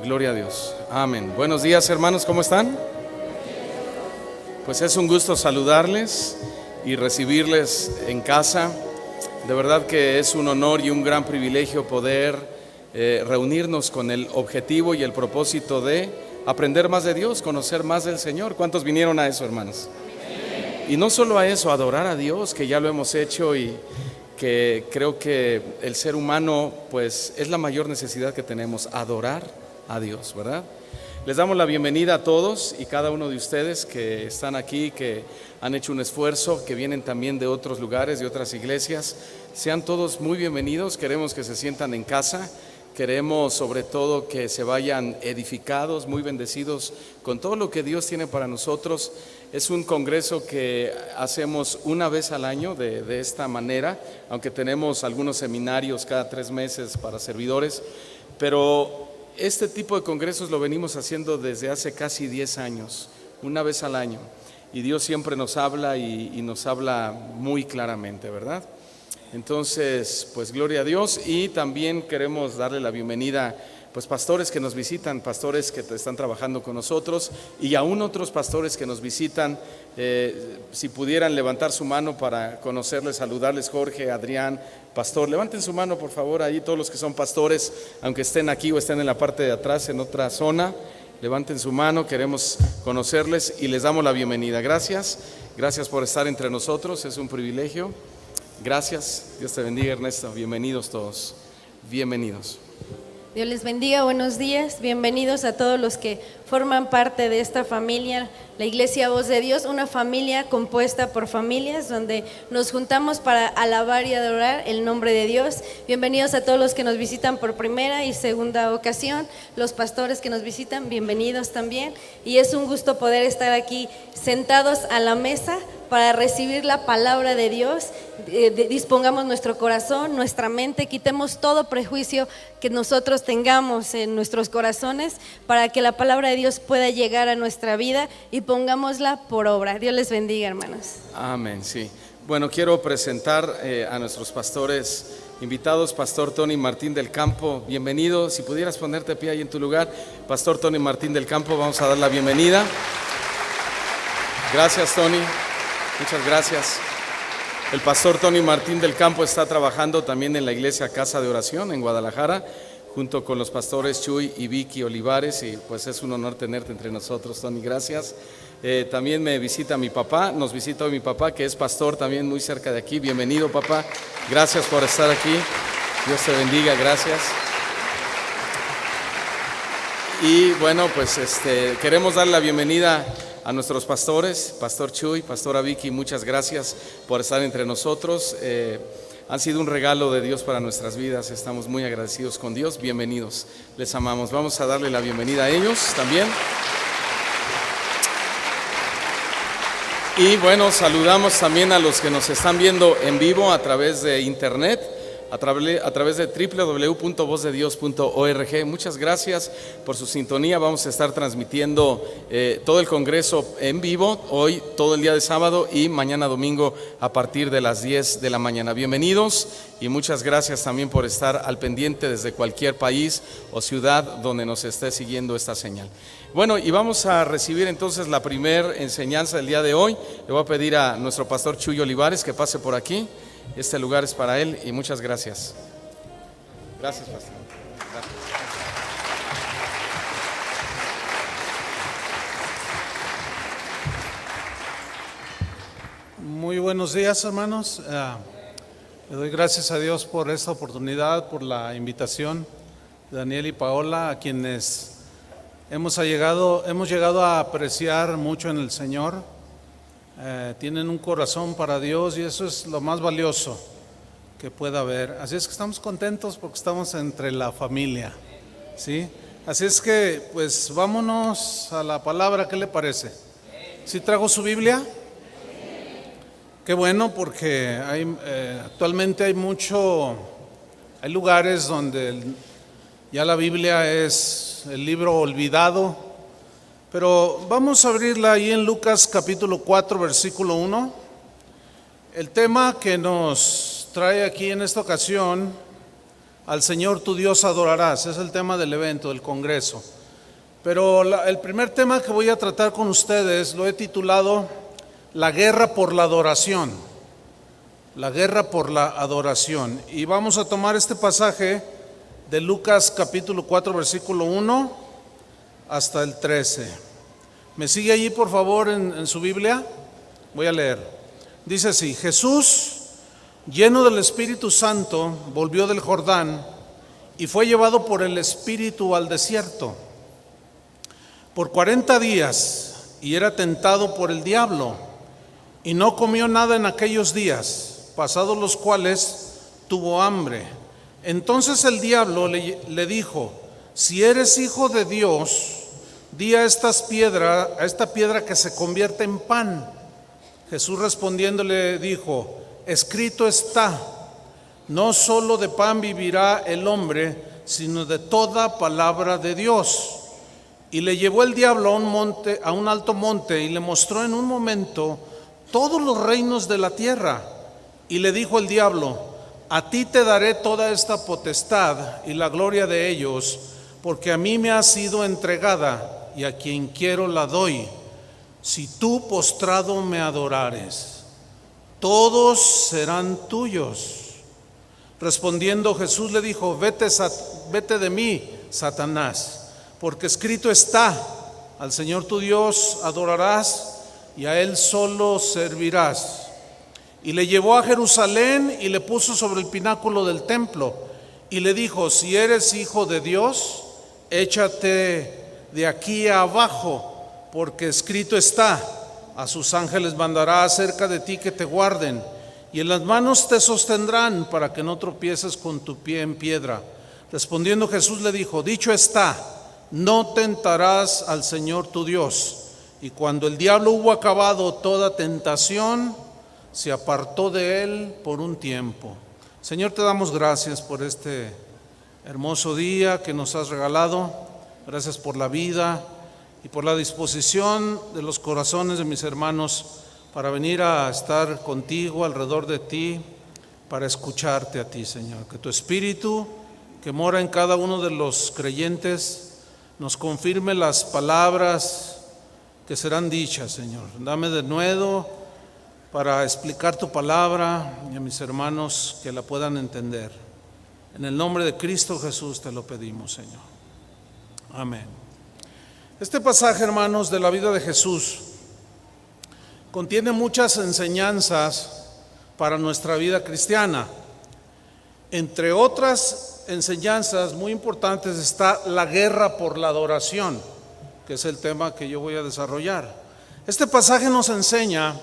Gloria a Dios. Amén. Buenos días, hermanos, ¿cómo están? Pues es un gusto saludarles y recibirles en casa. De verdad que es un honor y un gran privilegio poder reunirnos con el objetivo y el propósito de aprender más de Dios, conocer más del Señor. ¿Cuántos vinieron a eso, hermanos? Y no solo a eso, adorar a Dios, que ya lo hemos hecho y que creo que el ser humano pues es la mayor necesidad que tenemos, adorar a Dios, ¿verdad? Les damos la bienvenida a todos y cada uno de ustedes que están aquí, que han hecho un esfuerzo, que vienen también de otros lugares, de otras iglesias. Sean todos muy bienvenidos, queremos que se sientan en casa. Queremos sobre todo que se vayan edificados, muy bendecidos con todo lo que Dios tiene para nosotros. Es un congreso que hacemos una vez al año de esta manera, aunque tenemos algunos seminarios cada 3 meses para servidores, pero este tipo de congresos lo venimos haciendo desde hace casi 10 años, una vez al año, y Dios siempre nos habla y nos habla muy claramente, ¿verdad? Entonces, pues gloria a Dios. Y también queremos darle la bienvenida pues pastores que nos visitan, pastores que están trabajando con nosotros y aún otros pastores que nos visitan. Si pudieran levantar su mano para conocerles, saludarles, Jorge, Adrián, pastor, levanten su mano por favor ahí, todos los que son pastores, aunque estén aquí o estén en la parte de atrás, en otra zona, levanten su mano, queremos conocerles y les damos la bienvenida. Gracias por estar entre nosotros, es un privilegio. Gracias, Dios te bendiga, Ernesto, bienvenidos todos, bienvenidos. Dios les bendiga, buenos días, bienvenidos a todos los que forman parte de esta familia, la Iglesia Voz de Dios, una familia compuesta por familias donde nos juntamos para alabar y adorar el nombre de Dios. Bienvenidos a todos los que nos visitan por primera y segunda ocasión, los pastores que nos visitan, bienvenidos también. Y es un gusto poder estar aquí sentados a la mesa para recibir la palabra de Dios. Dispongamos nuestro corazón, nuestra mente, quitemos todo prejuicio que nosotros tengamos en nuestros corazones para que la palabra de Dios pueda llegar a nuestra vida y pongámosla por obra. Dios les bendiga, hermanos. Amén, sí. Bueno, quiero presentar a nuestros pastores invitados. Pastor Tony Martín del Campo, bienvenido. Si pudieras ponerte de pie ahí en tu lugar. Pastor Tony Martín del Campo, vamos a dar la bienvenida. Gracias, Tony. Muchas gracias. El pastor Tony Martín del Campo está trabajando también en la iglesia Casa de Oración en Guadalajara, junto con los pastores Chuy y Vicky Olivares, y pues es un honor tenerte entre nosotros, Tony, gracias. También me visita mi papá, nos visita hoy mi papá, que es pastor también muy cerca de aquí. Bienvenido, papá, gracias por estar aquí, Dios te bendiga, gracias. Y bueno, pues queremos dar la bienvenida a nuestros pastores, Pastor Chuy, Pastora Vicky, muchas gracias por estar entre nosotros. Han sido un regalo de Dios para nuestras vidas, estamos muy agradecidos con Dios, bienvenidos, les amamos. Vamos a darle la bienvenida a ellos también. Y bueno, saludamos también a los que nos están viendo en vivo a través de internet, a través de www.vozdedios.org. Muchas gracias por su sintonía. Vamos a estar transmitiendo todo el congreso en vivo hoy, todo el día de sábado y mañana domingo a partir de las 10 de la mañana. Bienvenidos y muchas gracias también por estar al pendiente desde cualquier país o ciudad donde nos esté siguiendo esta señal. Bueno, y vamos a recibir entonces la primera enseñanza del día de hoy. Le voy a pedir a nuestro pastor Chuy Olivares que pase por aquí. Este lugar es para él y muchas gracias. Gracias, pastor. Gracias. Muy buenos días, hermanos. Le doy gracias a Dios por esta oportunidad, por la invitación de Daniel y Paola, a quienes hemos llegado a apreciar mucho en el Señor. Tienen un corazón para Dios y eso es lo más valioso que pueda haber. Así es que estamos contentos porque estamos entre la familia, ¿sí? Así es que pues vámonos a la palabra. ¿Qué le parece? ¿Sí trajo su Biblia? Qué bueno, porque actualmente hay lugares donde ya la Biblia es el libro olvidado. Pero vamos a abrirla ahí en Lucas capítulo 4, versículo 1. El tema que nos trae aquí en esta ocasión al Señor tu Dios adorarás. Es el tema del evento, del congreso. Pero el primer tema que voy a tratar con ustedes lo he titulado La guerra por la adoración. La guerra por la adoración. Y vamos a tomar este pasaje de Lucas capítulo 4, versículo 1 hasta el 13. ¿Me sigue allí por favor en su Biblia? Voy a leer. Dice así: Jesús, lleno del Espíritu Santo, volvió del Jordán y fue llevado por el Espíritu al desierto por 40 días, y era tentado por el diablo, y no comió nada en aquellos días, pasados los cuales tuvo hambre. Entonces el diablo le dijo: si eres hijo de Dios, di a esta piedra que se convierta en pan. Jesús respondiéndole dijo: escrito está, no solo de pan vivirá el hombre, sino de toda palabra de Dios. Y le llevó el diablo a un alto monte, y le mostró en un momento todos los reinos de la tierra. Y le dijo el diablo: a ti te daré toda esta potestad y la gloria de ellos, porque a mí me ha sido entregada, y a quien quiero la doy. Si tú postrado me adorares, todos serán tuyos. Respondiendo Jesús le dijo: vete de mí, Satanás, porque escrito está, al Señor tu Dios adorarás y a Él solo servirás. Y le llevó a Jerusalén y le puso sobre el pináculo del templo y le dijo: si eres hijo de Dios, échate de aquí abajo, porque escrito está: a sus ángeles mandará acerca de ti que te guarden, y en las manos te sostendrán para que no tropieces con tu pie en piedra. Respondiendo Jesús le dijo: dicho está, no tentarás al Señor tu Dios. Y cuando el diablo hubo acabado toda tentación, se apartó de él por un tiempo. Señor, te damos gracias por este hermoso día que nos has regalado. Gracias por la vida y por la disposición de los corazones de mis hermanos para venir a estar contigo, alrededor de ti, para escucharte a ti, Señor. Que tu Espíritu, que mora en cada uno de los creyentes, nos confirme las palabras que serán dichas, Señor. Dame de nuevo para explicar tu palabra y a mis hermanos que la puedan entender. En el nombre de Cristo Jesús te lo pedimos, Señor. Amén. Este pasaje, hermanos, de la vida de Jesús contiene muchas enseñanzas para nuestra vida cristiana. Entre otras enseñanzas muy importantes está la guerra por la adoración, que es el tema que yo voy a desarrollar. Este pasaje nos enseña,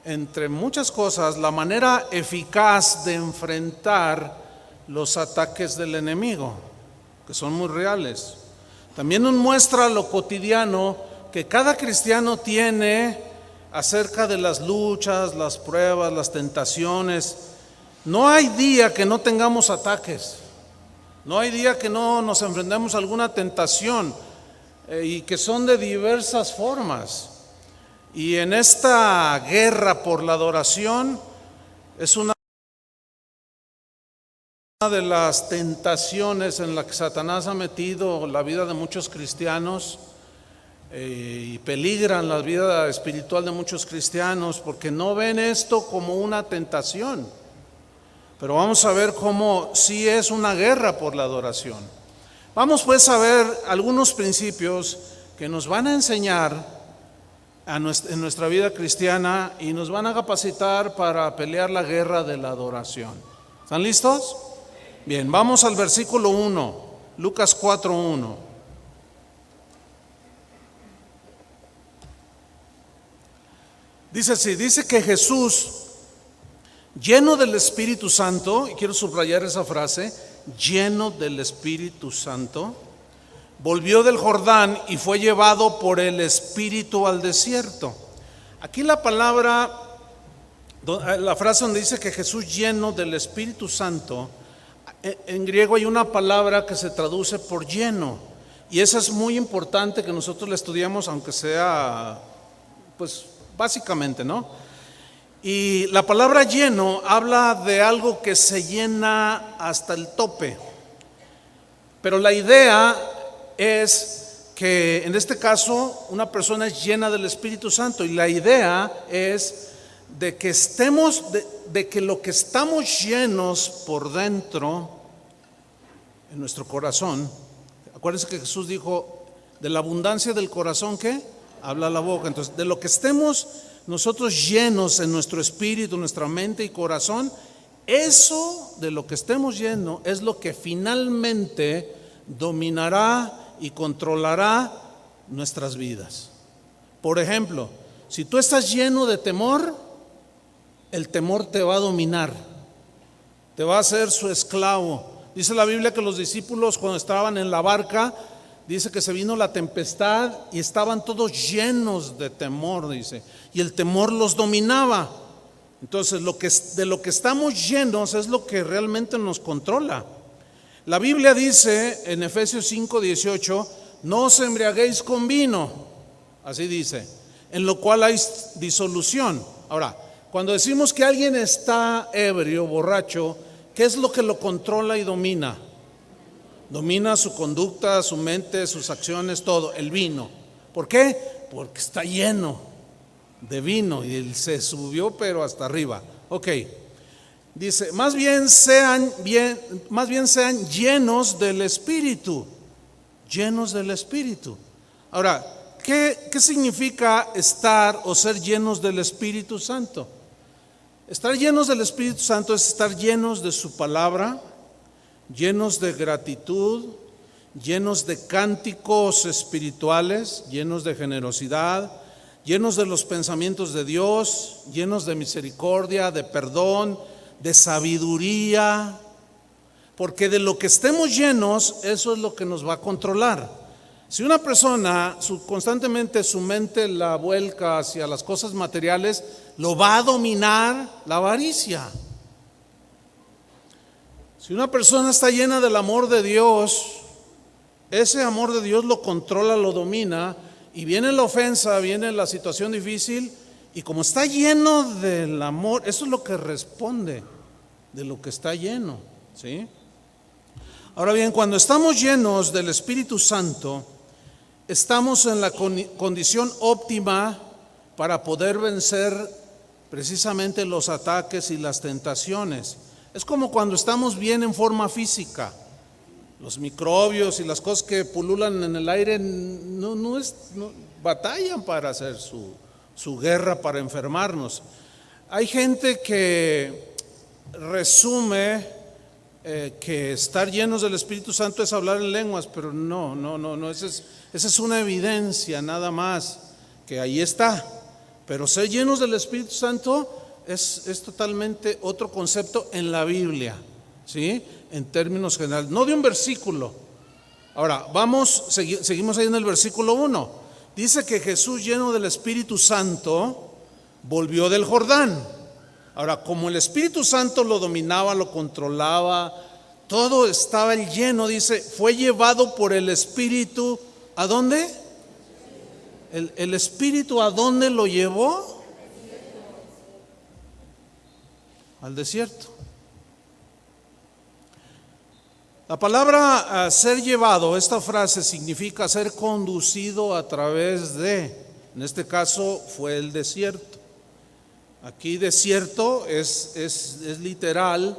entre muchas cosas, la manera eficaz de enfrentar los ataques del enemigo, que son muy reales. También nos muestra lo cotidiano que cada cristiano tiene acerca de las luchas, las pruebas, las tentaciones. No hay día que no tengamos ataques. No hay día que no nos enfrentemos a alguna tentación, y que son de diversas formas. Y en esta guerra por la adoración es una de las tentaciones en la que Satanás ha metido la vida de muchos cristianos, y peligran la vida espiritual de muchos cristianos porque no ven esto como una tentación. Pero vamos a ver cómo sí es una guerra por la adoración. Vamos pues a ver algunos principios que nos van a enseñar en nuestra vida cristiana y nos van a capacitar para pelear la guerra de la adoración. ¿Están listos? Bien, vamos al versículo 1, Lucas 4:1. Dice así, dice que Jesús, lleno del Espíritu Santo, y quiero subrayar esa frase, lleno del Espíritu Santo, volvió del Jordán y fue llevado por el Espíritu al desierto. Aquí la frase donde dice que Jesús lleno del Espíritu Santo, en griego hay una palabra que se traduce por lleno, y esa es muy importante que nosotros la estudiemos, aunque sea, pues básicamente, ¿no? Y la palabra lleno habla de algo que se llena hasta el tope. Pero la idea es que en este caso una persona es llena del Espíritu Santo, y la idea es de que estemos, de que lo que estamos llenos por dentro, en nuestro corazón. Acuérdense que Jesús dijo, de la abundancia del corazón, ¿qué? Habla la boca. Entonces, de lo que estemos nosotros llenos en nuestro espíritu, nuestra mente y corazón, eso de lo que estemos llenos es lo que finalmente dominará y controlará nuestras vidas. Por ejemplo, si tú estás lleno de temor, el temor te va a dominar, te va a hacer su esclavo. Dice la Biblia que los discípulos, cuando estaban en la barca, dice que se vino la tempestad y estaban todos llenos de temor, dice, y el temor los dominaba. Entonces, de lo que estamos llenos es lo que realmente nos controla. La Biblia dice en Efesios 5:18, no os embriaguéis con vino, así dice, en lo cual hay disolución. Ahora, cuando decimos que alguien está ebrio, borracho, ¿qué es lo que lo controla y domina? Domina su conducta, su mente, sus acciones, todo, el vino. ¿Por qué? Porque está lleno de vino y él se subió pero hasta arriba. Ok, dice, más bien sean llenos del Espíritu, llenos del Espíritu. Ahora, ¿qué significa estar o ser llenos del Espíritu Santo? Estar llenos del Espíritu Santo es estar llenos de su palabra, llenos de gratitud, llenos de cánticos espirituales, llenos de generosidad, llenos de los pensamientos de Dios, llenos de misericordia, de perdón, de sabiduría, porque de lo que estemos llenos, eso es lo que nos va a controlar. Si una persona constantemente su mente la vuelca hacia las cosas materiales, lo va a dominar la avaricia. Si una persona está llena del amor de Dios, ese amor de Dios lo controla, lo domina, y viene la ofensa, viene la situación difícil, y como está lleno del amor, eso es lo que responde de lo que está lleno, ¿sí? Ahora bien, cuando estamos llenos del Espíritu Santo, estamos en la condición óptima para poder vencer precisamente los ataques y las tentaciones. Es como cuando estamos bien en forma física. Los microbios y las cosas que pululan en el aire no batallan para hacer su guerra para enfermarnos. Hay gente que resume que estar llenos del Espíritu Santo es hablar en lenguas, pero no, esa es una evidencia nada más, que ahí está. Pero ser llenos del Espíritu Santo es totalmente otro concepto en la Biblia, ¿sí? En términos generales, no de un versículo. Ahora, seguimos ahí en el versículo 1. Dice que Jesús, lleno del Espíritu Santo, volvió del Jordán. Ahora, como el Espíritu Santo lo dominaba, lo controlaba, todo estaba lleno, dice, fue llevado por el Espíritu, ¿a dónde? ¿El Espíritu a dónde lo llevó? Al desierto. La palabra ser llevado, esta frase significa ser conducido a través de, en este caso fue el desierto. Aquí desierto es literal,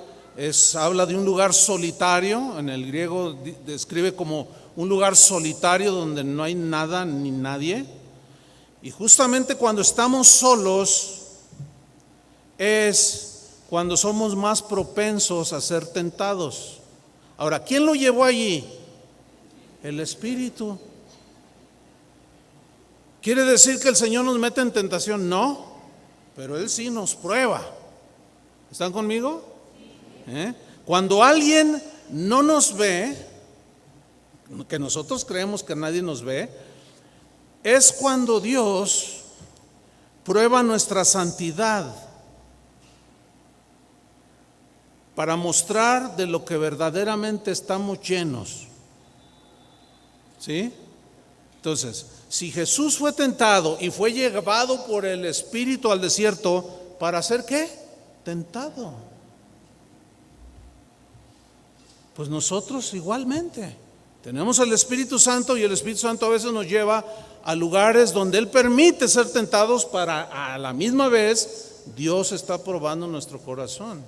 habla de un lugar solitario, en el griego describe como un lugar solitario donde no hay nada ni nadie. Y justamente cuando estamos solos es cuando somos más propensos a ser tentados. Ahora, ¿quién lo llevó allí? El Espíritu. ¿Quiere decir que el Señor nos mete en tentación? No, pero Él sí nos prueba. ¿Están conmigo? Cuando alguien no nos ve, que nosotros creemos que nadie nos ve, es cuando Dios prueba nuestra santidad para mostrar de lo que verdaderamente estamos llenos. ¿Sí? Entonces, si Jesús fue tentado y fue llevado por el Espíritu al desierto, ¿para ser qué? Tentado. Pues nosotros igualmente tenemos el Espíritu Santo, y el Espíritu Santo a veces nos lleva a lugares donde Él permite ser tentados, para a la misma vez Dios está probando nuestro corazón.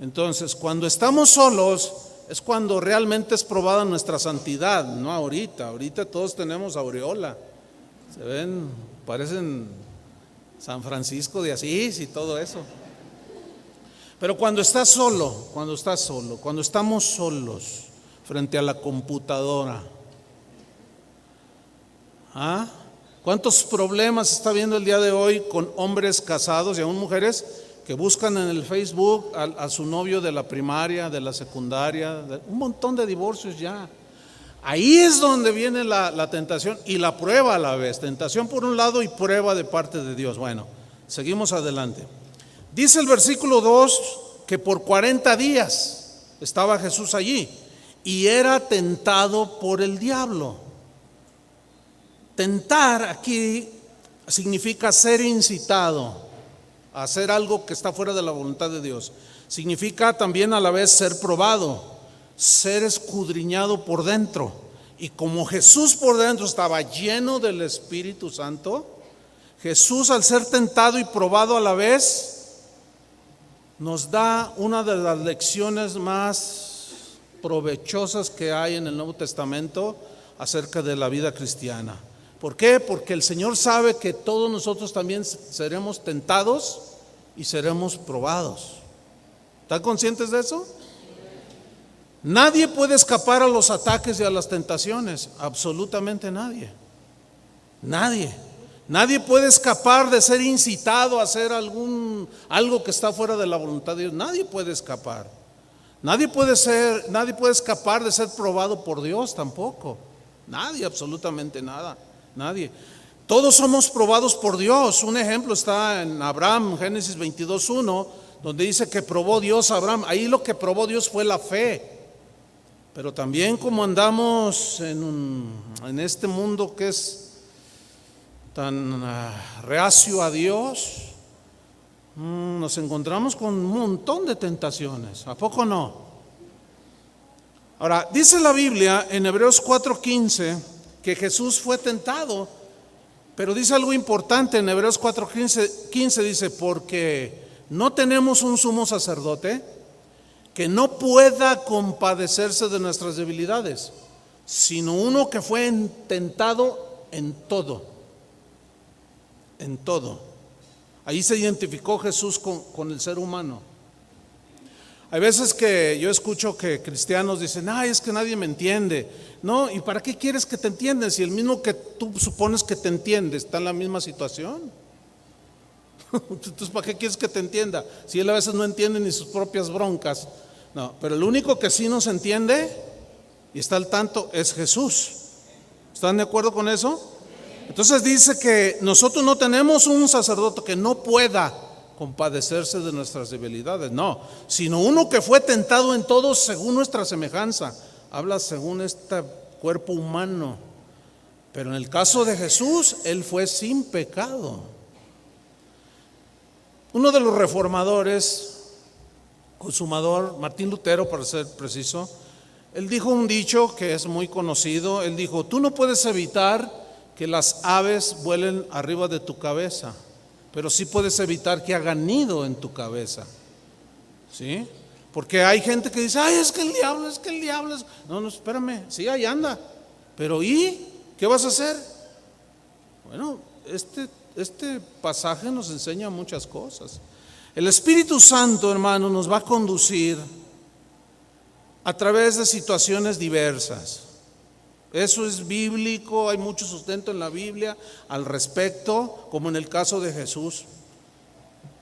Entonces, cuando estamos solos es cuando realmente es probada nuestra santidad, no ahorita. Ahorita todos tenemos aureola, se ven, parecen San Francisco de Asís y todo eso. Pero cuando estás solo, cuando estamos solos frente a la computadora, ¿cuántos problemas está viendo el día de hoy con hombres casados y aún mujeres que buscan en el Facebook a su novio de la primaria, de la secundaria? Un montón de divorcios ya. Ahí es donde viene la tentación y la prueba a la vez. Tentación por un lado y prueba de parte de Dios. Bueno, seguimos adelante. Dice el versículo 2 que por 40 días estaba Jesús allí y era tentado por el diablo. Tentar aquí significa ser incitado a hacer algo que está fuera de la voluntad de Dios. Significa también a la vez ser probado, ser escudriñado por dentro. Y como Jesús por dentro estaba lleno del Espíritu Santo, Jesús, al ser tentado y probado a la vez, nos da una de las lecciones más provechosas que hay en el Nuevo Testamento acerca de la vida cristiana. ¿Por qué? Porque el Señor sabe que todos nosotros también seremos tentados y seremos probados. ¿Están conscientes de eso? Nadie puede escapar a los ataques y a las tentaciones, absolutamente nadie. Nadie puede escapar de ser incitado a hacer algo que está fuera de la voluntad de Dios. Nadie puede escapar. Nadie puede escapar de ser probado por Dios tampoco. Nadie, absolutamente nada. Nadie. Todos somos probados por Dios. Un ejemplo está en Abraham, Génesis 22:1, donde dice que probó Dios a Abraham. Ahí lo que probó Dios fue la fe. Pero también, como andamos en este mundo que es tan reacio a Dios, nos encontramos con un montón de tentaciones. ¿A poco no? Ahora, dice la Biblia en Hebreos 4:15 que Jesús fue tentado, pero dice algo importante en Hebreos 4:15, dice: porque no tenemos un sumo sacerdote que no pueda compadecerse de nuestras debilidades, sino uno que fue tentado en todo. En todo. Ahí se identificó Jesús con el ser humano. Hay veces que yo escucho que cristianos dicen: ay, es que nadie me entiende. No, ¿y para qué quieres que te entiendan si el mismo que tú supones que te entiende está en la misma situación? Entonces, ¿para qué quieres que te entienda si él a veces no entiende ni sus propias broncas? No, pero el único que sí nos entiende y está al tanto es Jesús. ¿Están de acuerdo con eso? Entonces dice que nosotros no tenemos un sacerdote que no pueda compadecerse de nuestras debilidades, no, sino uno que fue tentado en todo según nuestra semejanza. Habla según este cuerpo humano, pero en el caso de Jesús, Él fue sin pecado. Uno de los reformadores, consumador, Martín Lutero para ser preciso, él dijo un dicho que es muy conocido. Él dijo: tú no puedes evitar que las aves vuelen arriba de tu cabeza, pero sí puedes evitar que hagan nido en tu cabeza. ¿Sí? Porque hay gente que dice: ay, es que el diablo es. No, espérame, sí, ahí anda. Pero ¿y qué vas a hacer? Bueno, este pasaje nos enseña muchas cosas. El Espíritu Santo, hermano, nos va a conducir a través de situaciones diversas. Eso es bíblico, hay mucho sustento en la Biblia al respecto, como en el caso de Jesús.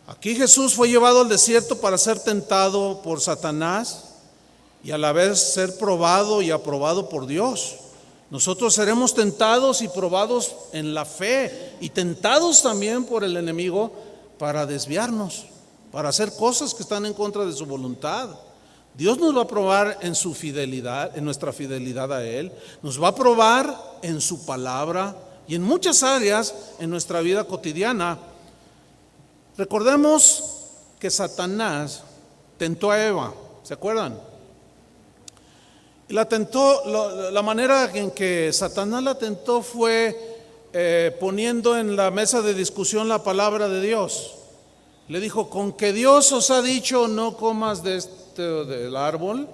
Aquí Jesús fue llevado al desierto para ser tentado por Satanás y a la vez ser probado y aprobado por Dios. Nosotros seremos tentados y probados en la fe y tentados también por el enemigo para desviarnos, para hacer cosas que están en contra de su voluntad. Dios nos va a probar en su fidelidad, en nuestra fidelidad a Él. Nos va a probar en su palabra y en muchas áreas en nuestra vida cotidiana. Recordemos que Satanás tentó a Eva, ¿se acuerdan? Y la tentó, la manera en que Satanás la tentó fue poniendo en la mesa de discusión la palabra de Dios. Le dijo, con que Dios os ha dicho no comas del árbol.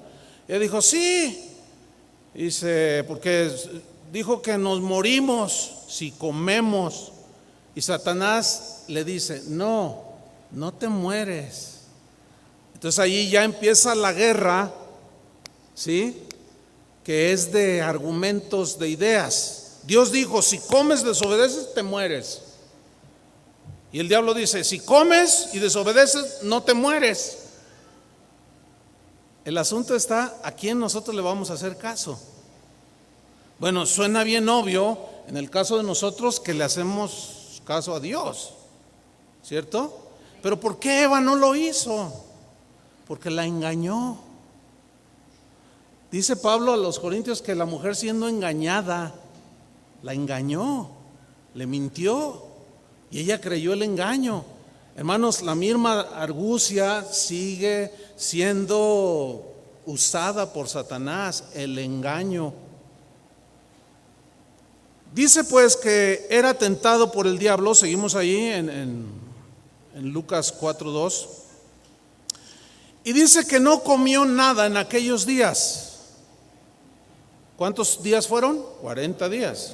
Ella dijo, sí. Dice, porque dijo que nos morimos si comemos. Y Satanás le dice, no te mueres. Entonces allí ya empieza la guerra, ¿sí? Que es de argumentos, de ideas. Dios dijo, si comes, desobedeces, te mueres. Y el diablo dice, si comes y desobedeces, no te mueres. El asunto está, ¿a quién nosotros le vamos a hacer caso? Bueno, suena bien obvio en el caso de nosotros que le hacemos caso a Dios, ¿cierto? Pero ¿por qué Eva no lo hizo? Porque la engañó. Dice Pablo a los Corintios que la mujer siendo engañada, la engañó, le mintió y ella creyó el engaño. Hermanos, la misma argucia sigue siendo usada por Satanás, el engaño. Dice pues que era tentado por el diablo, seguimos ahí en Lucas 4:2, y dice que no comió nada en aquellos días. ¿Cuántos días fueron? 40 días.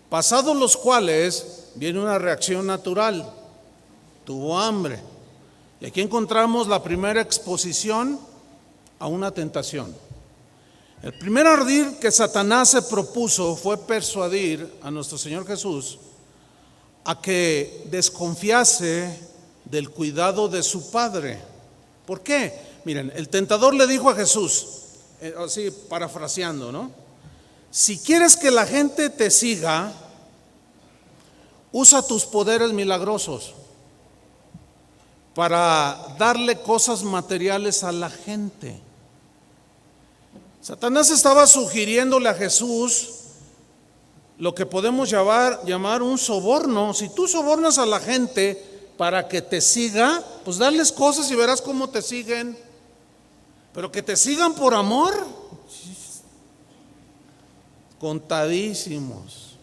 Pasados los cuales viene una reacción natural, tuvo hambre. Y aquí encontramos la primera exposición a una tentación. El primer ardid que Satanás se propuso fue persuadir a nuestro Señor Jesús a que desconfiase del cuidado de su Padre. ¿Por qué? Miren, el tentador le dijo a Jesús, así parafraseando, ¿no? Si quieres que la gente te siga, usa tus poderes milagrosos para darle cosas materiales a la gente. Satanás estaba sugiriéndole a Jesús lo que podemos llamar un soborno. Si tú sobornas a la gente para que te siga, pues darles cosas y verás cómo te siguen. Pero que te sigan por amor, contadísimos.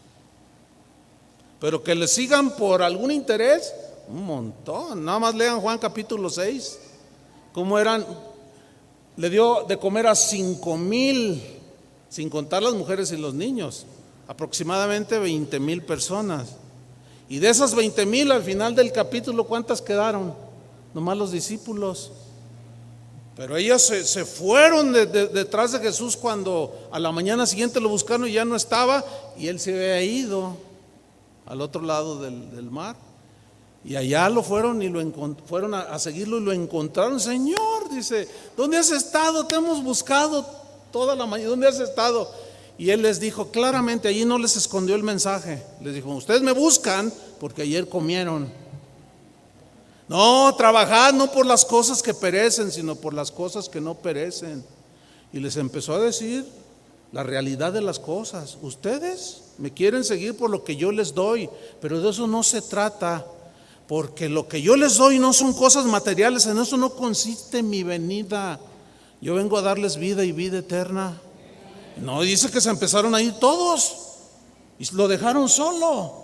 Pero que le sigan por algún interés, un montón. Nada más lean Juan capítulo 6, cómo eran. Le dio de comer a 5,000, sin contar las mujeres y los niños, aproximadamente 20,000 personas. Y de esas 20,000 al final del capítulo, ¿cuántas quedaron? Nomás los discípulos. Pero ellos se fueron detrás de Jesús cuando a la mañana siguiente lo buscaron y ya no estaba, y él se había ido al otro lado del mar. Y allá lo fueron y fueron a seguirlo y lo encontraron. Señor, dice, ¿dónde has estado? Te hemos buscado toda la mañana. ¿Dónde has estado? Y él les dijo claramente, allí no les escondió el mensaje. Les dijo, ustedes me buscan porque ayer comieron. No, trabajad no por las cosas que perecen, sino por las cosas que no perecen. Y les empezó a decir la realidad de las cosas. Ustedes me quieren seguir por lo que yo les doy, pero de eso no se trata. Porque lo que yo les doy no son cosas materiales, en eso no consiste mi venida. Yo vengo a darles vida y vida eterna. No, dice que se empezaron a ir todos y lo dejaron solo.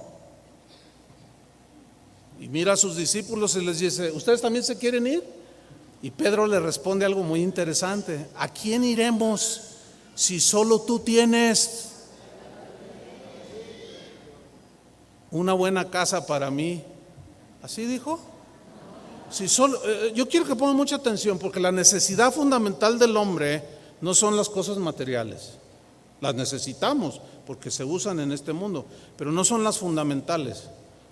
Y mira a sus discípulos y les dice, ¿ustedes también se quieren ir? Y Pedro le responde algo muy interesante. ¿A quién iremos si solo tú tienes una buena casa para mí? ¿Así dijo? Si solo, yo quiero que pongan mucha atención, porque la necesidad fundamental del hombre no son las cosas materiales. Las necesitamos porque se usan en este mundo, pero no son las fundamentales.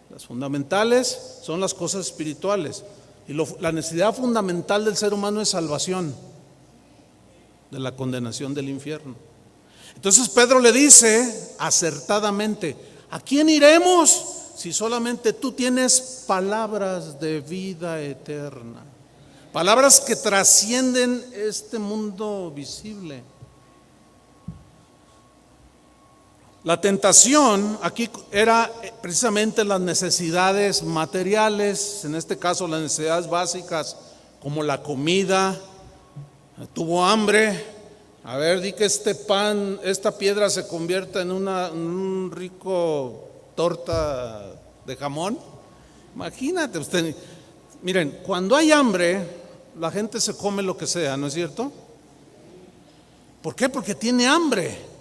Las fundamentales son las cosas espirituales. Y la necesidad fundamental del ser humano es salvación de la condenación del infierno. Entonces Pedro le dice acertadamente, ¿a quién iremos si solamente tú tienes palabras de vida eterna? Palabras que trascienden este mundo visible. La tentación aquí era precisamente las necesidades materiales, en este caso las necesidades básicas como la comida. Tuvo hambre, a ver, di que este pan, esta piedra se convierta en un rico torta de jamón. Imagínate usted, miren, cuando hay hambre, la gente se come lo que sea, ¿no es cierto? ¿Por qué? Porque tiene hambre.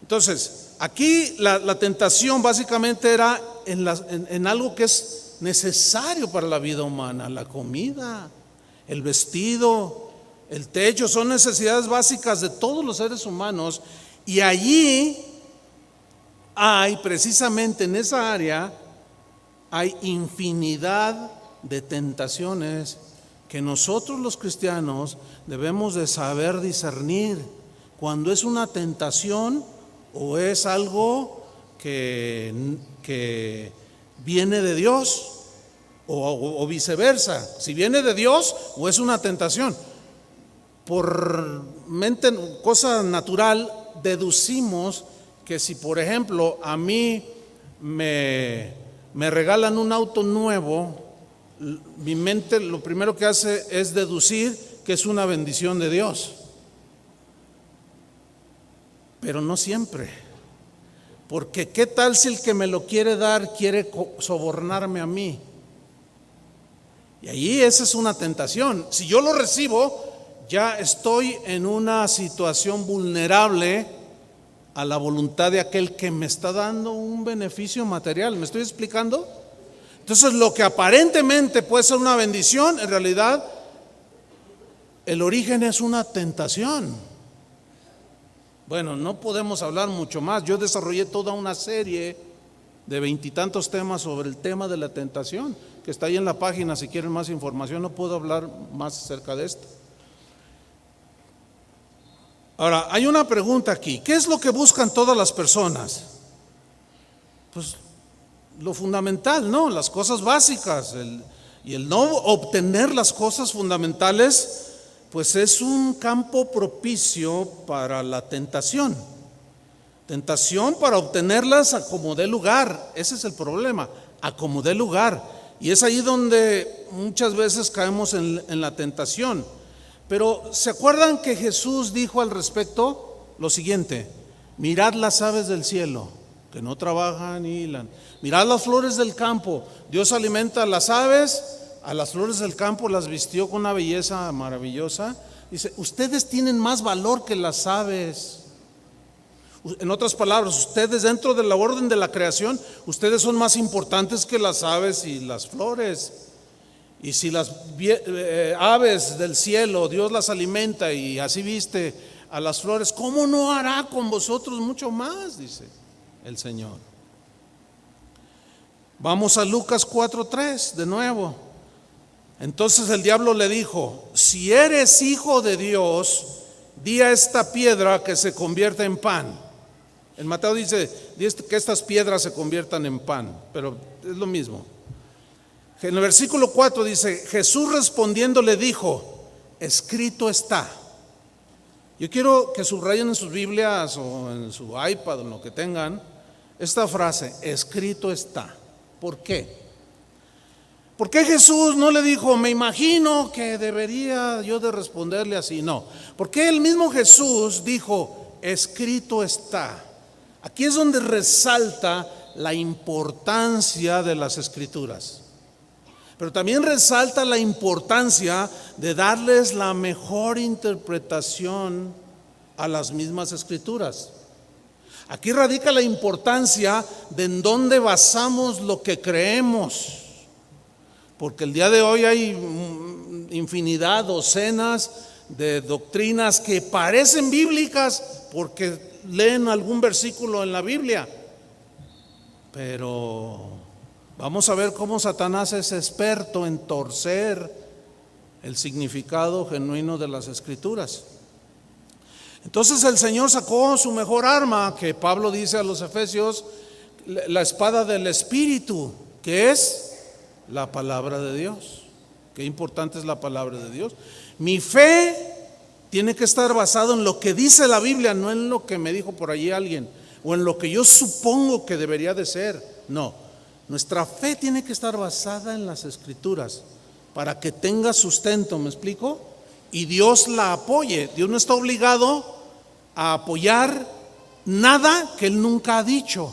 Entonces, aquí la tentación básicamente era en algo que es necesario para la vida humana: la comida, el vestido, el techo, son necesidades básicas de todos los seres humanos. Y allí hay, precisamente en esa área, hay infinidad de tentaciones que nosotros los cristianos debemos de saber discernir cuando es una tentación o es algo que viene de Dios, o viceversa, si viene de Dios o es una tentación. Por mente, cosa natural, deducimos que si, por ejemplo, a mí me regalan un auto nuevo, mi mente lo primero que hace es deducir que es una bendición de Dios. Pero no siempre, porque ¿qué tal si el que me lo quiere dar quiere sobornarme a mí? Y ahí esa es una tentación. Si yo lo recibo, ya estoy en una situación vulnerable a la voluntad de aquel que me está dando un beneficio material. ¿Me estoy explicando? Entonces, lo que aparentemente puede ser una bendición, en realidad el origen es una tentación. Bueno, no podemos hablar mucho más. Yo desarrollé toda una serie de 20 y tantos temas sobre el tema de la tentación, que está ahí en la página si quieren más información. No puedo hablar más acerca de esto. Ahora, hay una pregunta aquí: ¿qué es lo que buscan todas las personas? Pues lo fundamental, ¿no? Las cosas básicas. Y el no obtener las cosas fundamentales, pues es un campo propicio para la tentación. Tentación para obtenerlas a como dé lugar. Ese es el problema, a como dé lugar. Y es ahí donde muchas veces caemos en la tentación. Pero ¿se acuerdan que Jesús dijo al respecto lo siguiente? Mirad las aves del cielo, que no trabajan ni hilan. Mirad las flores del campo. Dios alimenta a las aves, a las flores del campo las vistió con una belleza maravillosa. Dice, ustedes tienen más valor que las aves. En otras palabras, ustedes dentro de la orden de la creación, ustedes son más importantes que las aves y las flores. Y si las aves del cielo Dios las alimenta y así viste a las flores, ¿cómo no hará con vosotros mucho más? Dice el Señor. Vamos a Lucas 4:3 de nuevo. Entonces el diablo le dijo: si eres hijo de Dios, di a esta piedra que se convierta en pan. En Mateo dice que estas piedras se conviertan en pan, pero es lo mismo. En el versículo 4 dice: Jesús respondiendo le dijo: escrito está. Yo quiero que subrayen en sus Biblias o en su iPad o en lo que tengan esta frase: escrito está. ¿Por qué? ¿Por qué Jesús no le dijo: me imagino que debería yo de responderle así? No. ¿Por qué el mismo Jesús dijo: escrito está? Aquí es donde resalta la importancia de las Escrituras. Pero también resalta la importancia de darles la mejor interpretación a las mismas Escrituras. Aquí radica la importancia de en dónde basamos lo que creemos. Porque el día de hoy hay infinidad, docenas de doctrinas que parecen bíblicas porque leen algún versículo en la Biblia. Pero vamos a ver cómo Satanás es experto en torcer el significado genuino de las Escrituras. Entonces el Señor sacó su mejor arma, que Pablo dice a los Efesios, la espada del Espíritu, que es la palabra de Dios. Qué importante es la palabra de Dios. Mi fe tiene que estar basada en lo que dice la Biblia, no en lo que me dijo por allí alguien. o en lo que yo supongo que debería de ser. No, nuestra fe tiene que estar basada en las Escrituras para que tenga sustento, ¿me explico? Y Dios la apoye. Dios no está obligado a apoyar nada que Él nunca ha dicho,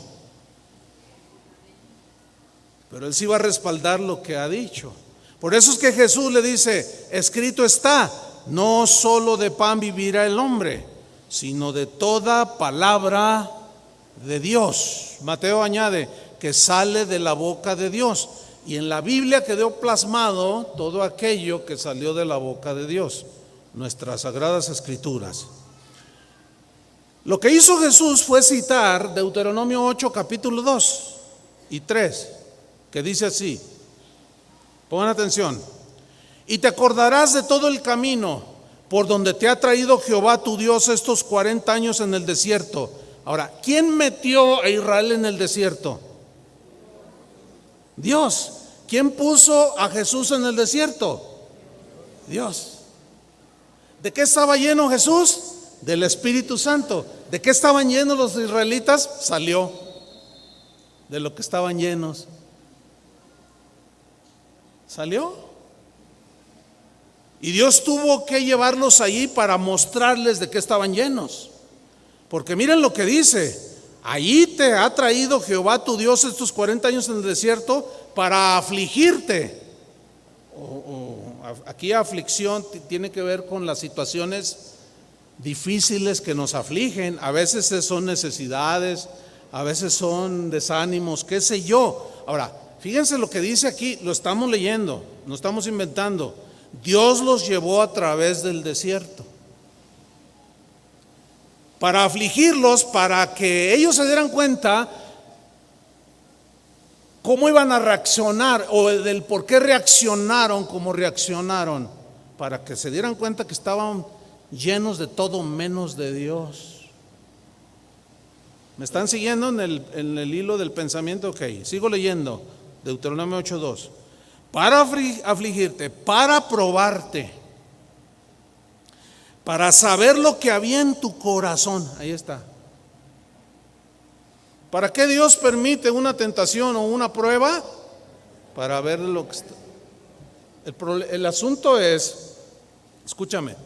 pero Él sí va a respaldar lo que ha dicho. Por eso es que Jesús le dice, escrito está, no solo de pan vivirá el hombre, sino de toda palabra de Dios. Mateo añade que sale de la boca de Dios, y en la Biblia quedó plasmado todo aquello que salió de la boca de Dios, nuestras sagradas escrituras. Lo que hizo Jesús fue citar Deuteronomio 8, capítulo 2 y 3, que dice así, pongan atención: y te acordarás de todo el camino por donde te ha traído Jehová tu Dios estos 40 años en el desierto. Ahora, ¿quién metió a Israel en el desierto? Dios. ¿Quién puso a Jesús en el desierto? Dios. ¿De qué estaba lleno Jesús? Del Espíritu Santo. ¿De qué estaban llenos los israelitas? Salió de lo que estaban llenos. Salió. Y Dios tuvo que llevarlos allí para mostrarles de qué estaban llenos. Porque miren lo que dice: allí te ha traído Jehová tu Dios estos 40 años en el desierto para afligirte. Aquí aflicción tiene que ver con las situaciones difíciles que nos afligen. A veces son necesidades, a veces son desánimos, qué sé yo. Ahora, fíjense lo que dice aquí, lo estamos leyendo, no estamos inventando. Dios los llevó a través del desierto para afligirlos, para que ellos se dieran cuenta cómo iban a reaccionar, o del por qué reaccionaron como reaccionaron, para que se dieran cuenta que estaban llenos de todo menos de Dios. ¿Me están siguiendo en el hilo del pensamiento? Ok, sigo leyendo Deuteronomio 8:2. Para afligirte, para probarte, para saber lo que había en tu corazón. Ahí está. ¿Para qué Dios permite una tentación o una prueba? Para ver lo que está. El asunto es, escúchame,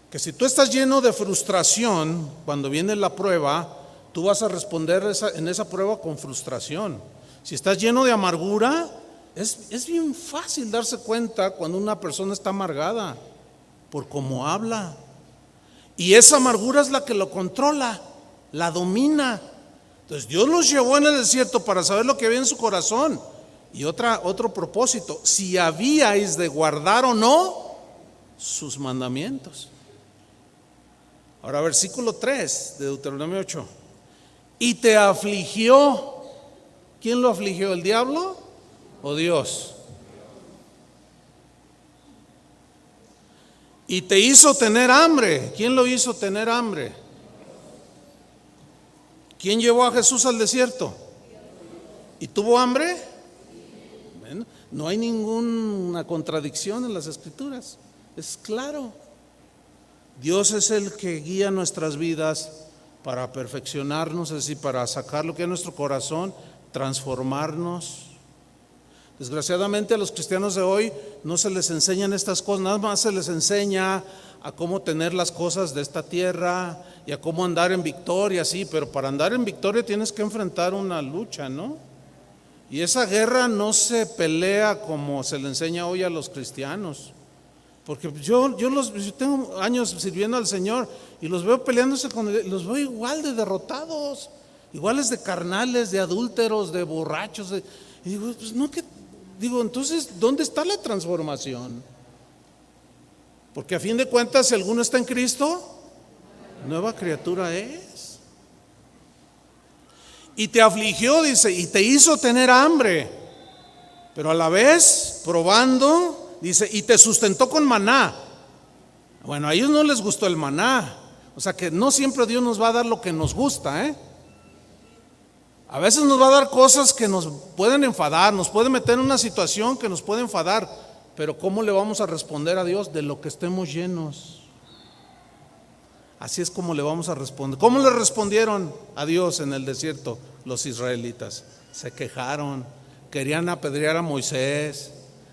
que si tú estás lleno de frustración, cuando viene la prueba, tú vas a responder en esa prueba con frustración. Si estás lleno de amargura, es bien fácil darse cuenta cuando una persona está amargada por cómo habla. Y esa amargura es la que lo controla, la domina. Entonces Dios los llevó en el desierto para saber lo que había en su corazón. Y otro propósito: si habíais de guardar o no sus mandamientos. Ahora, versículo 3 de Deuteronomio 8. Y te afligió. ¿Quién lo afligió? ¿El diablo o Dios? Y te hizo tener hambre. ¿Quién lo hizo tener hambre? ¿Quién llevó a Jesús al desierto? ¿Y tuvo hambre? Bueno, no hay ninguna contradicción en las Escrituras. Es claro. Dios es el que guía nuestras vidas para perfeccionarnos, es decir, para sacar lo que es nuestro corazón, transformarnos. Desgraciadamente a los cristianos de hoy no se les enseñan estas cosas, nada más se les enseña a cómo tener las cosas de esta tierra y a cómo andar en victoria, sí, pero para andar en victoria tienes que enfrentar una lucha, ¿no? Y esa guerra no se pelea como se le enseña hoy a los cristianos. Porque yo tengo años sirviendo al Señor y los veo peleándose los veo igual de derrotados, iguales de carnales, de adúlteros, de borrachos. Y digo, pues no, entonces, ¿dónde está la transformación? Porque a fin de cuentas, si alguno está en Cristo, nueva criatura es. Y te afligió, dice, y te hizo tener hambre, pero a la vez probando. Dice, y te sustentó con maná. Bueno, a ellos no les gustó el maná. O sea que no siempre Dios nos va a dar lo que nos gusta, ¿eh? A veces nos va a dar cosas que nos pueden enfadar, nos puede meter en una situación que nos puede enfadar. Pero ¿cómo le vamos a responder a Dios? De lo que estemos llenos. Así es como le vamos a responder. ¿Cómo le respondieron a Dios en el desierto los israelitas? Se quejaron, querían apedrear a Moisés,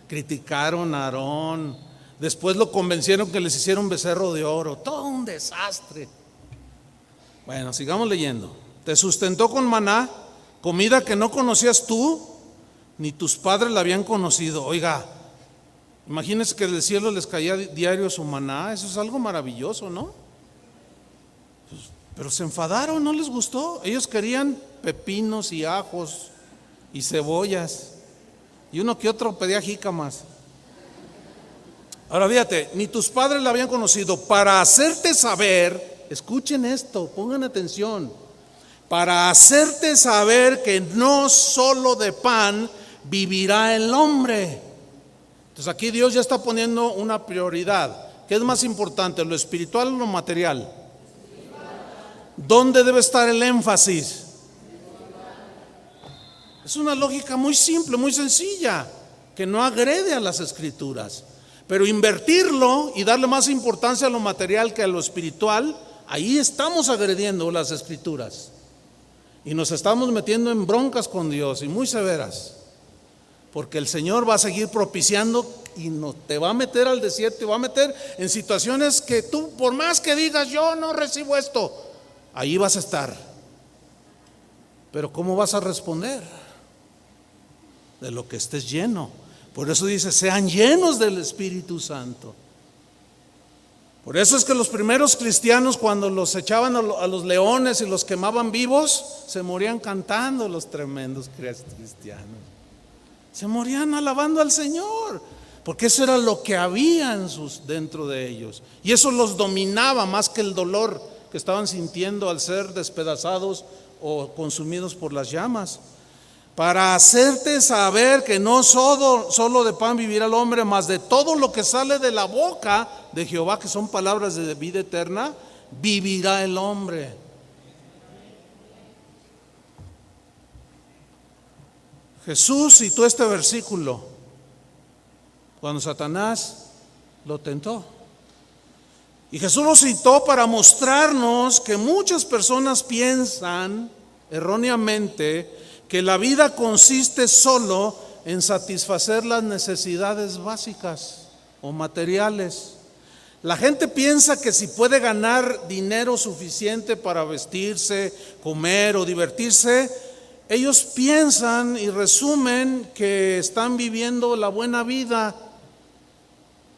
criticaron a Aarón, después lo convencieron que les hiciera un becerro de oro, todo un desastre. Bueno, sigamos leyendo. Te sustentó con maná, comida que no conocías tú, ni tus padres la habían conocido. Oiga, imagínense que del cielo les caía diario su maná, eso es algo maravilloso, ¿no? Pero se enfadaron, no les gustó. Ellos querían pepinos y ajos y cebollas, y uno que otro pedía jícamas. Ahora fíjate, ni tus padres la habían conocido, para hacerte saber, escuchen esto, pongan atención, para hacerte saber que no solo de pan vivirá el hombre. Entonces aquí Dios ya está poniendo una prioridad. ¿Qué es más importante, lo espiritual o lo material? ¿Dónde debe estar el énfasis? Es una lógica muy simple, muy sencilla, que no agrede a las escrituras. Pero invertirlo y darle más importancia a lo material que a lo espiritual, ahí estamos agrediendo las escrituras. Y nos estamos metiendo en broncas con Dios, y muy severas. Porque el Señor va a seguir propiciando y no te va a meter al desierto, y va a meter en situaciones que tú, por más que digas yo no recibo esto, ahí vas a estar. Pero ¿cómo vas a responder? De lo que estés lleno. Por eso dice, sean llenos del Espíritu Santo. Por eso es que los primeros cristianos, cuando los echaban a los leones y los quemaban vivos, se morían cantando. Los tremendos cristianos se morían alabando al Señor, porque eso era lo que había dentro de ellos, y eso los dominaba más que el dolor que estaban sintiendo al ser despedazados o consumidos por las llamas. Para hacerte saber que no solo de pan vivirá el hombre, mas de todo lo que sale de la boca de Jehová, que son palabras de vida eterna, vivirá el hombre. Jesús citó este versículo cuando Satanás lo tentó. Y Jesús lo citó para mostrarnos que muchas personas piensan erróneamente que la vida consiste solo en satisfacer las necesidades básicas o materiales. La gente piensa que si puede ganar dinero suficiente para vestirse, comer o divertirse, ellos piensan y resumen que están viviendo la buena vida.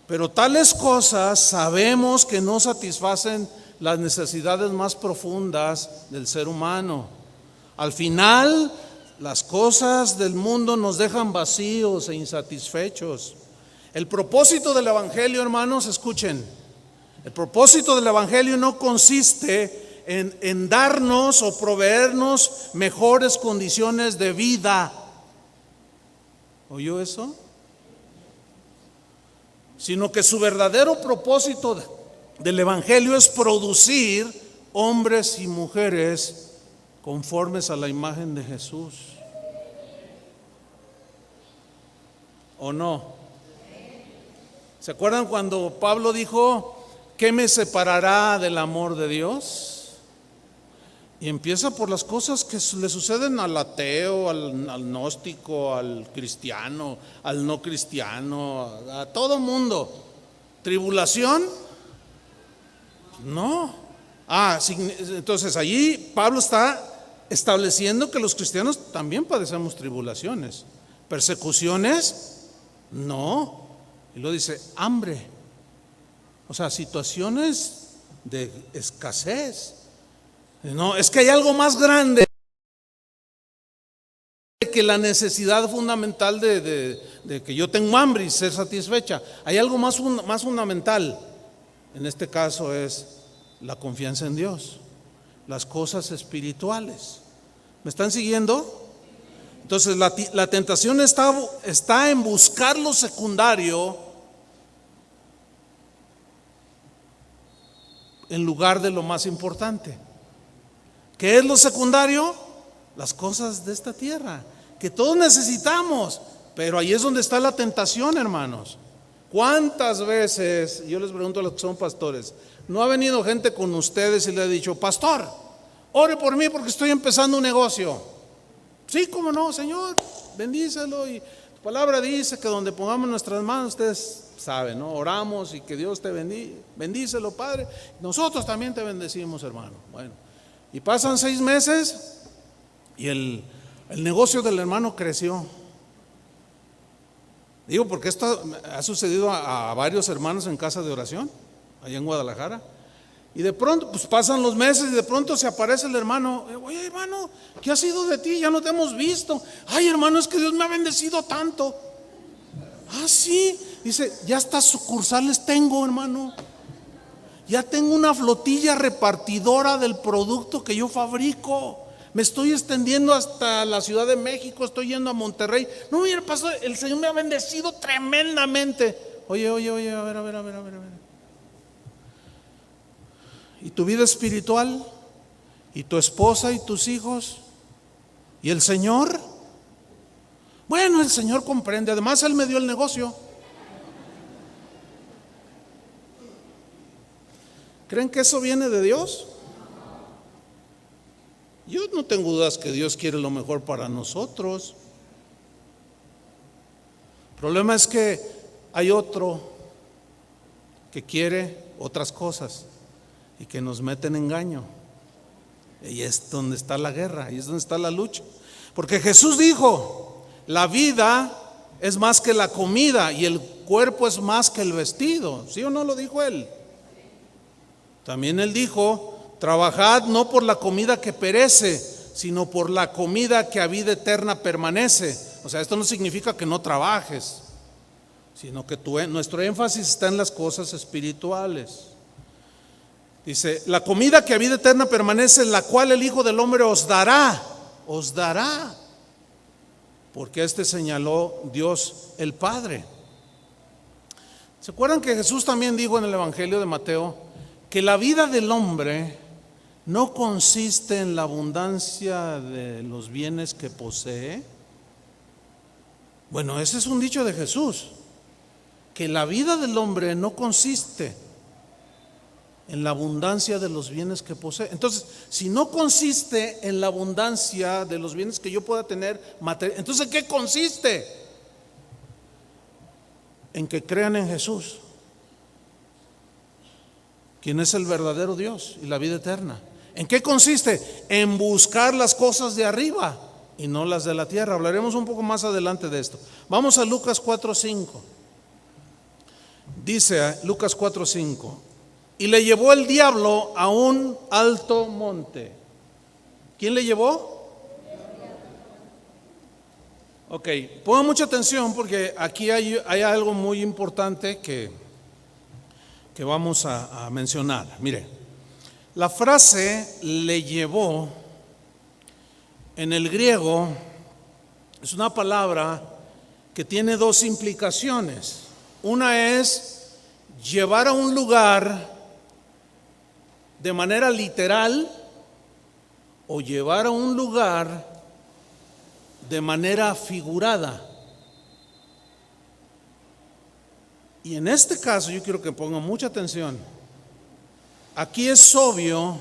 Pero tales cosas sabemos que no satisfacen las necesidades más profundas del ser humano. Al final, las cosas del mundo nos dejan vacíos e insatisfechos. El propósito del Evangelio, hermanos, escuchen, el propósito del Evangelio no consiste en darnos o proveernos mejores condiciones de vida. ¿Oyó eso? Sino que su verdadero propósito del Evangelio es producir hombres y mujeres conformes a la imagen de Jesús. ¿O no? ¿Se acuerdan cuando Pablo dijo, ¿qué me separará del amor de Dios? Y empieza por las cosas que le suceden al ateo, al gnóstico, al cristiano, al no cristiano, a todo mundo. ¿Tribulación? No. Entonces allí Pablo está estableciendo que los cristianos también padecemos tribulaciones. ¿Persecuciones? No. Y lo dice, hambre. O sea, situaciones de escasez. No, es que hay algo más grande que la necesidad fundamental de que yo tengo hambre y ser satisfecha. Hay algo más fundamental. En este caso es la confianza en Dios, las cosas espirituales. ¿Me están siguiendo? Entonces la tentación está en buscar lo secundario en lugar de lo más importante. ¿Qué es lo secundario? Las cosas de esta tierra, que todos necesitamos, pero ahí es donde está la tentación, hermanos. ¿Cuántas veces, yo les pregunto a los que son pastores, no ha venido gente con ustedes y le ha dicho, pastor, ore por mí porque estoy empezando un negocio? Sí, cómo no, Señor, bendícelo. Y tu palabra dice que donde pongamos nuestras manos, ustedes saben, ¿no? Oramos y que Dios te bendiga, bendícelo, Padre. Nosotros también te bendecimos, hermano. Bueno, y pasan 6 meses y el negocio del hermano creció. Digo, porque esto ha sucedido a varios hermanos en casa de oración, allá en Guadalajara. Y de pronto, pues pasan los meses y de pronto se aparece el hermano. Oye, hermano, ¿qué ha sido de ti? Ya no te hemos visto. Ay, hermano, es que Dios me ha bendecido tanto. Ah, sí. Dice, ya hasta sucursales tengo, hermano. Ya tengo una flotilla repartidora del producto que yo fabrico. Me estoy extendiendo hasta la Ciudad de México, estoy yendo a Monterrey. No, mira, pastor, el Señor me ha bendecido tremendamente. Oye, a ver. ¿Y tu vida espiritual? ¿Y tu esposa y tus hijos? ¿Y el Señor? Bueno, el Señor comprende. Además, Él me dio el negocio. ¿Creen que eso viene de Dios? Yo no tengo dudas que Dios quiere lo mejor para nosotros. El problema es que hay otro que quiere otras cosas y que nos mete en engaño. Y es donde está la guerra, y es donde está la lucha. Porque Jesús dijo, la vida es más que la comida y el cuerpo es más que el vestido. ¿Sí o no lo dijo Él? También Él dijo, trabajad no por la comida que perece, sino por la comida que a vida eterna permanece. O sea, esto no significa que no trabajes, sino que nuestro énfasis está en las cosas espirituales. Dice, la comida que a vida eterna permanece, la cual el Hijo del Hombre os dará, porque este señaló Dios el Padre. ¿Se acuerdan que Jesús también dijo en el Evangelio de Mateo que la vida del hombre no consiste en la abundancia de los bienes que posee? Bueno, ese es un dicho de Jesús, que la vida del hombre no consiste en la abundancia de los bienes que posee. Entonces, si no consiste en la abundancia de los bienes que yo pueda tener, entonces ¿en qué consiste? En que crean en Jesús, quien es el verdadero Dios y la vida eterna. ¿En qué consiste? En buscar las cosas de arriba y no las de la tierra. Hablaremos un poco más adelante de esto. Vamos a Lucas 4:5. Dice Lucas 4:5, y le llevó el diablo a un alto monte. ¿Quién le llevó? Ok, pongan mucha atención porque aquí hay algo muy importante que vamos a mencionar. Mire, la frase le llevó en el griego es una palabra que tiene 2 implicaciones. Una es llevar a un lugar de manera literal o llevar a un lugar de manera figurada. Y en este caso yo quiero que pongan mucha atención. Aquí es obvio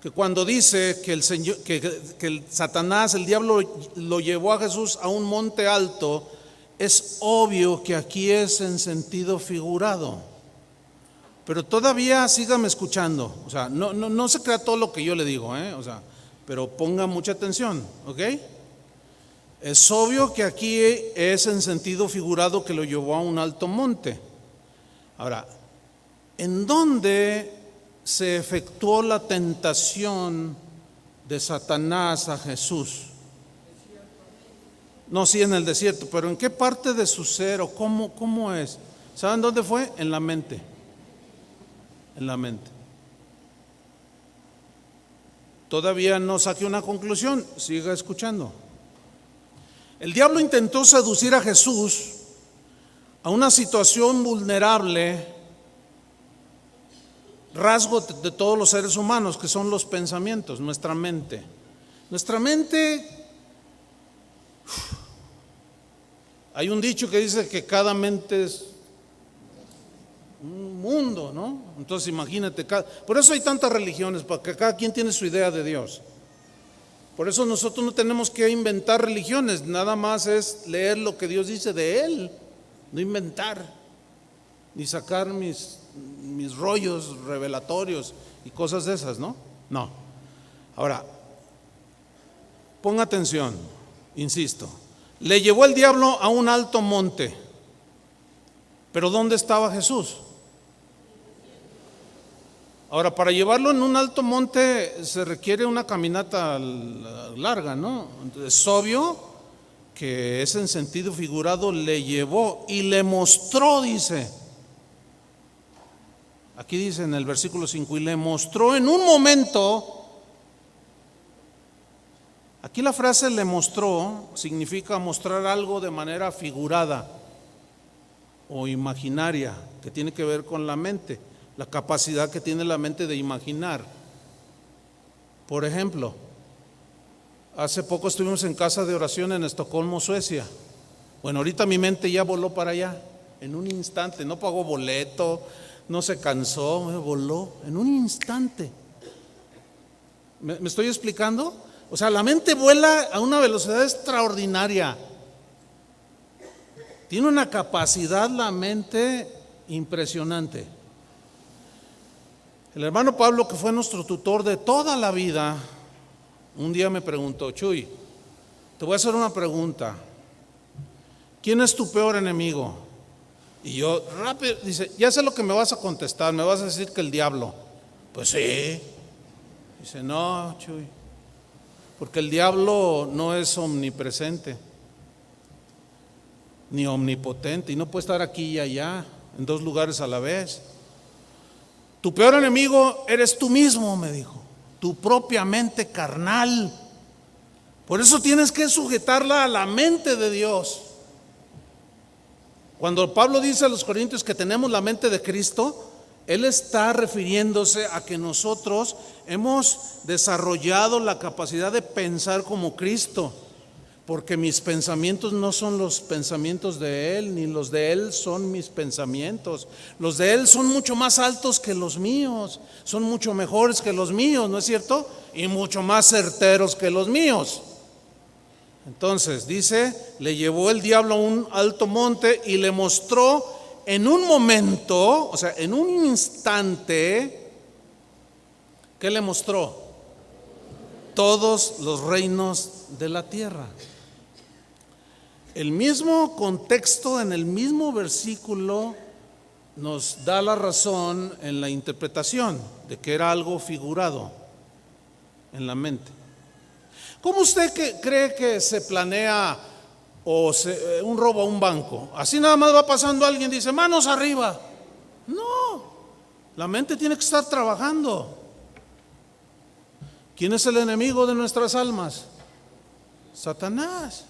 que cuando dice que el Señor, que el Satanás, el diablo, lo llevó a Jesús a un monte alto, es obvio que aquí es en sentido figurado. Pero todavía sígame escuchando, o sea, no se crea todo lo que yo le digo, o sea, pero ponga mucha atención, ¿ok? Es obvio que aquí es en sentido figurado que lo llevó a un alto monte. Ahora, ¿en dónde se efectuó la tentación de Satanás a Jesús? No, sí, en el desierto, pero ¿en qué parte de su ser o cómo es? ¿Saben dónde fue? En la mente. En la mente. Todavía no saqué una conclusión, siga escuchando. El diablo intentó seducir a Jesús a una situación vulnerable, rasgo de todos los seres humanos, que son los pensamientos, nuestra mente. Nuestra mente, hay un dicho que dice que cada mente mundo, ¿no? Entonces imagínate, por eso hay tantas religiones, porque cada quien tiene su idea de Dios. Por eso nosotros no tenemos que inventar religiones, nada más es leer lo que Dios dice de Él, no inventar, ni sacar mis rollos revelatorios y cosas de esas, ¿no? No. Ahora, ponga atención, insisto, le llevó el diablo a un alto monte, pero ¿dónde estaba Jesús? Ahora, para llevarlo en un alto monte se requiere una caminata larga, ¿no? Es obvio que es en sentido figurado, le llevó y le mostró, dice. Aquí dice en el versículo 5, y le mostró en un momento. Aquí la frase le mostró significa mostrar algo de manera figurada o imaginaria, que tiene que ver con la mente, la capacidad que tiene la mente de imaginar. Por ejemplo, hace poco estuvimos en casa de oración en Estocolmo, Suecia. Bueno, ahorita mi mente ya voló para allá, en un instante, no pagó boleto, no se cansó, me voló, en un instante. ¿Me estoy explicando? O sea, la mente vuela a una velocidad extraordinaria. Tiene una capacidad la mente impresionante. El hermano Pablo, que fue nuestro tutor de toda la vida, un día me preguntó: Chuy, te voy a hacer una pregunta. ¿Quién es tu peor enemigo? Y yo rápido, dice, ya sé lo que me vas a contestar, me vas a decir que el diablo. Pues sí. Dice, no, Chuy, porque el diablo no es omnipresente ni omnipotente y no puede estar aquí y allá en dos lugares a la vez. Tu peor enemigo eres tú mismo, me dijo, tu propia mente carnal. Por eso tienes que sujetarla a la mente de Dios. Cuando Pablo dice a los corintios que tenemos la mente de Cristo, él está refiriéndose a que nosotros hemos desarrollado la capacidad de pensar como Cristo, porque mis pensamientos no son los pensamientos de Él, ni los de Él son mis pensamientos. Los de Él son mucho más altos que los míos, son mucho mejores que los míos, ¿no es cierto? Y mucho más certeros que los míos. Entonces dice, le llevó el diablo a un alto monte y le mostró en un momento, o sea, en un instante, ¿qué le mostró? Todos los reinos de la tierra. El mismo contexto en el mismo versículo nos da la razón en la interpretación de que era algo figurado en la mente. ¿Cómo usted cree que se planea un robo a un banco? Así nada más va pasando alguien y dice, manos arriba. No, la mente tiene que estar trabajando. ¿Quién es el enemigo de nuestras almas? Satanás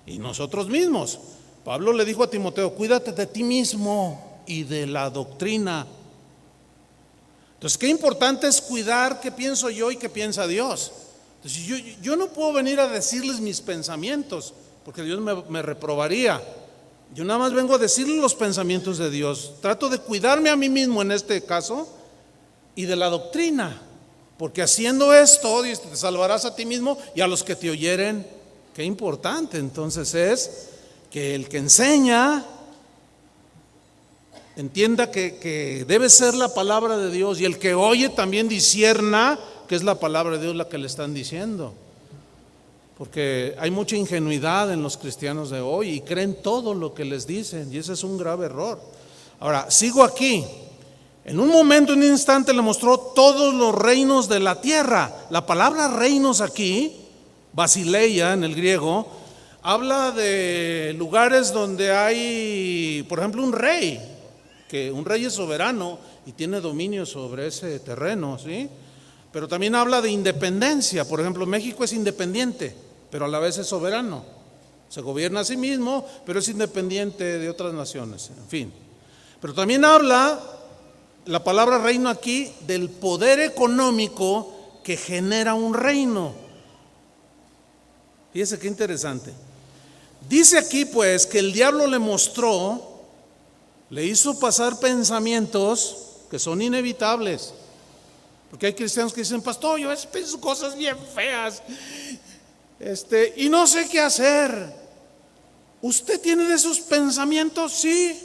y nosotros mismos. Pablo le dijo a Timoteo, cuídate de ti mismo y de la doctrina. Entonces, qué importante es cuidar qué pienso yo y qué piensa Dios. Entonces, yo no puedo venir a decirles mis pensamientos, porque Dios me reprobaría. Yo nada más vengo a decirles los pensamientos de Dios. Trato de cuidarme a mí mismo en este caso y de la doctrina, porque haciendo esto te salvarás a ti mismo y a los que te oyeren. Qué importante entonces es que el que enseña entienda que debe ser la palabra de Dios, y el que oye también discierna que es la palabra de Dios la que le están diciendo, porque hay mucha ingenuidad en los cristianos de hoy y creen todo lo que les dicen, y ese es un grave error. Ahora, sigo aquí. En un momento, en un instante, le mostró todos los reinos de la tierra. La palabra reinos aquí, basileia en el griego, habla de lugares donde hay, por ejemplo, un rey, que un rey es soberano y tiene dominio sobre ese terreno, ¿sí? Pero también habla de independencia. Por ejemplo, México es independiente, pero a la vez es soberano. Se gobierna a sí mismo, pero es independiente de otras naciones, en fin. Pero también habla la palabra reino aquí del poder económico que genera un reino. Fíjese qué interesante. Dice aquí pues que el diablo le mostró le hizo pasar pensamientos que son inevitables. Porque hay cristianos que dicen, pastor, yo a veces pienso cosas bien feas, y no sé qué hacer. ¿Usted tiene de esos pensamientos? Sí.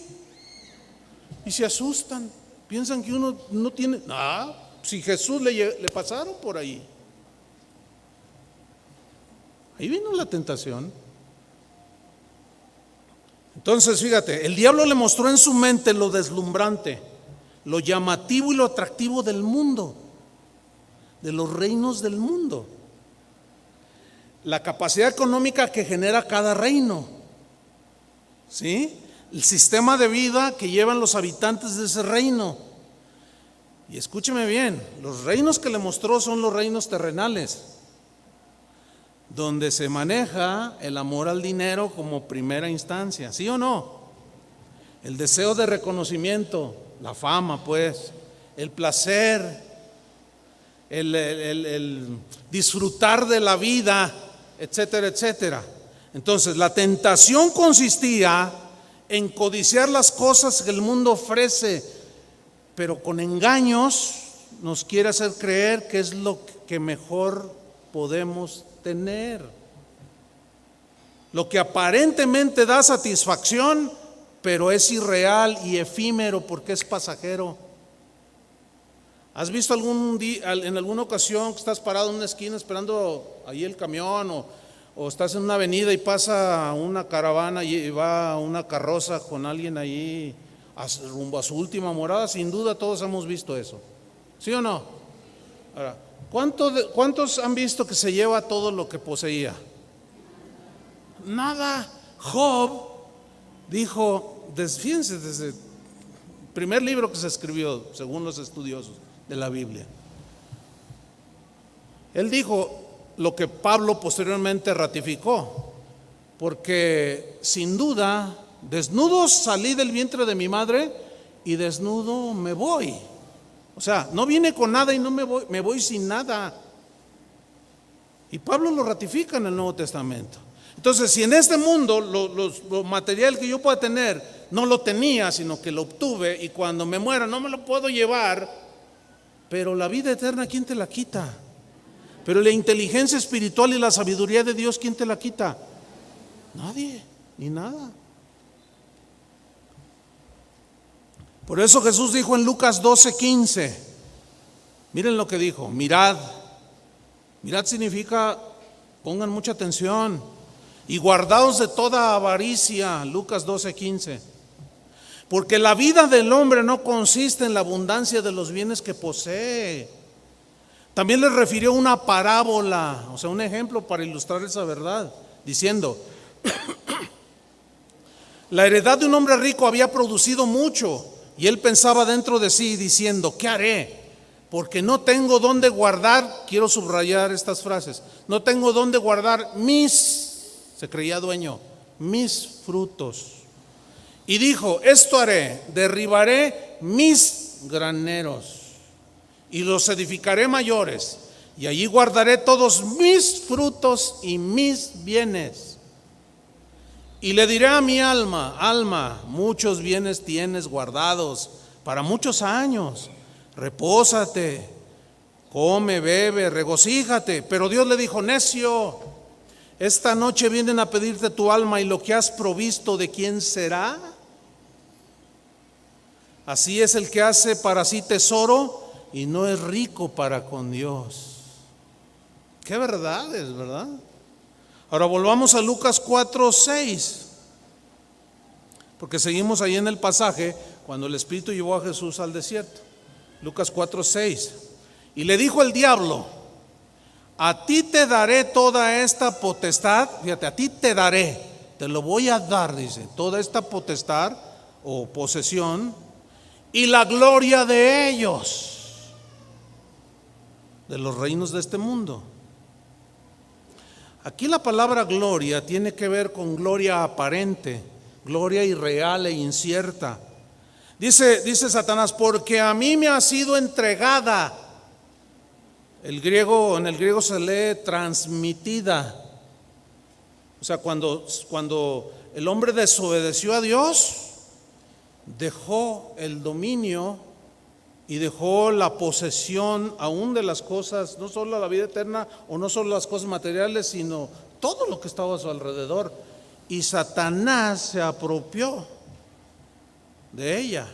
Y se asustan, piensan que uno no tiene. No, si Jesús le pasaron por ahí. Ahí vino la tentación. Entonces, fíjate, el diablo le mostró en su mente lo deslumbrante, lo llamativo y lo atractivo del mundo, de los reinos del mundo, la capacidad económica que genera cada reino, ¿sí? El sistema de vida que llevan los habitantes de ese reino. Y escúcheme bien, los reinos que le mostró son los reinos terrenales, donde se maneja el amor al dinero como primera instancia, ¿sí o no? El deseo de reconocimiento, la fama, pues, el placer, el disfrutar de la vida, etcétera, etcétera. Entonces, la tentación consistía en codiciar las cosas que el mundo ofrece, pero con engaños nos quiere hacer creer que es lo que mejor podemos tener. Lo que aparentemente da satisfacción, pero es irreal y efímero porque es pasajero. ¿Has visto algún día, en alguna ocasión, que estás parado en una esquina esperando ahí el camión, o estás en una avenida y pasa una caravana y va una carroza con alguien ahí rumbo a su última morada? Sin duda todos hemos visto eso, ¿sí o no? Ahora, ¿cuántos han visto que se lleva todo lo que poseía? Nada. Job dijo, fíjense, desde el primer libro que se escribió, según los estudiosos de la Biblia, él dijo lo que Pablo posteriormente ratificó, porque sin duda, desnudo salí del vientre de mi madre y desnudo me voy. O sea, no vine con nada y no me voy sin nada. Y Pablo lo ratifica en el Nuevo Testamento. Entonces, si en este mundo lo material que yo pueda tener no lo tenía, sino que lo obtuve, y cuando me muera no me lo puedo llevar, pero la vida eterna, ¿quién te la quita? Pero la inteligencia espiritual y la sabiduría de Dios, ¿quién te la quita? Nadie, ni nada. Por eso Jesús dijo en Lucas 12:15, miren lo que dijo, mirad significa, pongan mucha atención, y guardaos de toda avaricia, Lucas 12:15, porque la vida del hombre no consiste en la abundancia de los bienes que posee. También les refirió una parábola, o sea, un ejemplo para ilustrar esa verdad, diciendo, la heredad de un hombre rico había producido mucho, y él pensaba dentro de sí diciendo, ¿qué haré? Porque no tengo dónde guardar, quiero subrayar estas frases, no tengo dónde guardar se creía dueño, mis frutos. Y dijo, esto haré, derribaré mis graneros y los edificaré mayores, y allí guardaré todos mis frutos y mis bienes. Y le diré a mi alma, muchos bienes tienes guardados para muchos años, repósate, come, bebe, regocíjate. Pero Dios le dijo, necio, esta noche vienen a pedirte tu alma, y lo que has provisto, ¿de quién será? Así es el que hace para sí tesoro y no es rico para con Dios. Qué verdades, ¿verdad? Ahora volvamos a Lucas 4:6, porque seguimos ahí en el pasaje cuando el Espíritu llevó a Jesús al desierto. Lucas 4:6, y le dijo el diablo, a ti te daré toda esta potestad, fíjate, a ti te daré, te lo voy a dar, dice, toda esta potestad o posesión y la gloria de ellos, de los reinos de este mundo. Aquí la palabra gloria tiene que ver con gloria aparente, gloria irreal e incierta. Dice Satanás, porque a mí me ha sido entregada. En el griego se lee transmitida. O sea, cuando el hombre desobedeció a Dios, dejó el dominio y dejó la posesión aún de las cosas, no solo la vida eterna o no solo las cosas materiales, sino todo lo que estaba a su alrededor. Y Satanás se apropió de ella.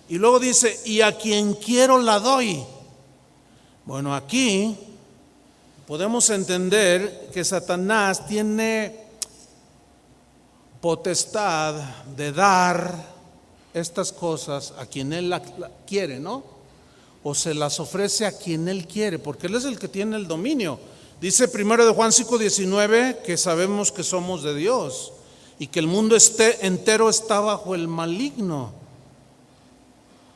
Y luego dice, y a quien quiero la doy. Bueno, aquí podemos entender que Satanás tiene potestad de dar estas cosas a quien él la quiere, ¿no? O se las ofrece a quien él quiere, porque él es el que tiene el dominio. Dice 1 de Juan 5:19 que sabemos que somos de Dios y que el mundo entero está bajo el maligno.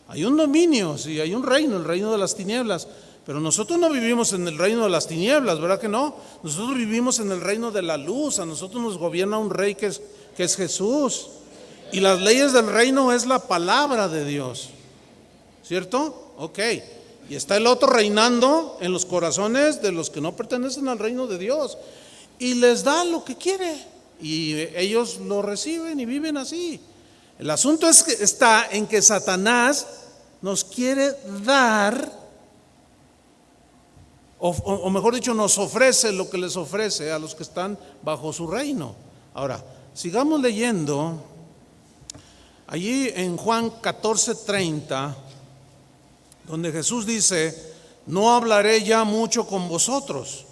Hay un dominio, sí, hay un reino, el reino de las tinieblas, pero nosotros no vivimos en el reino de las tinieblas, ¿verdad que no? Nosotros vivimos en el reino de la luz. A nosotros nos gobierna un rey que es Jesús, y las leyes del reino es la palabra de Dios, ¿cierto? Ok, y está el otro reinando en los corazones de los que no pertenecen al reino de Dios, y les da lo que quiere, y ellos lo reciben y viven así. El asunto está en que Satanás nos quiere dar, o mejor dicho, nos ofrece lo que les ofrece a los que están bajo su reino. Ahora, sigamos leyendo. Allí en Juan 14:30, donde Jesús dice, no hablaré ya mucho con vosotros,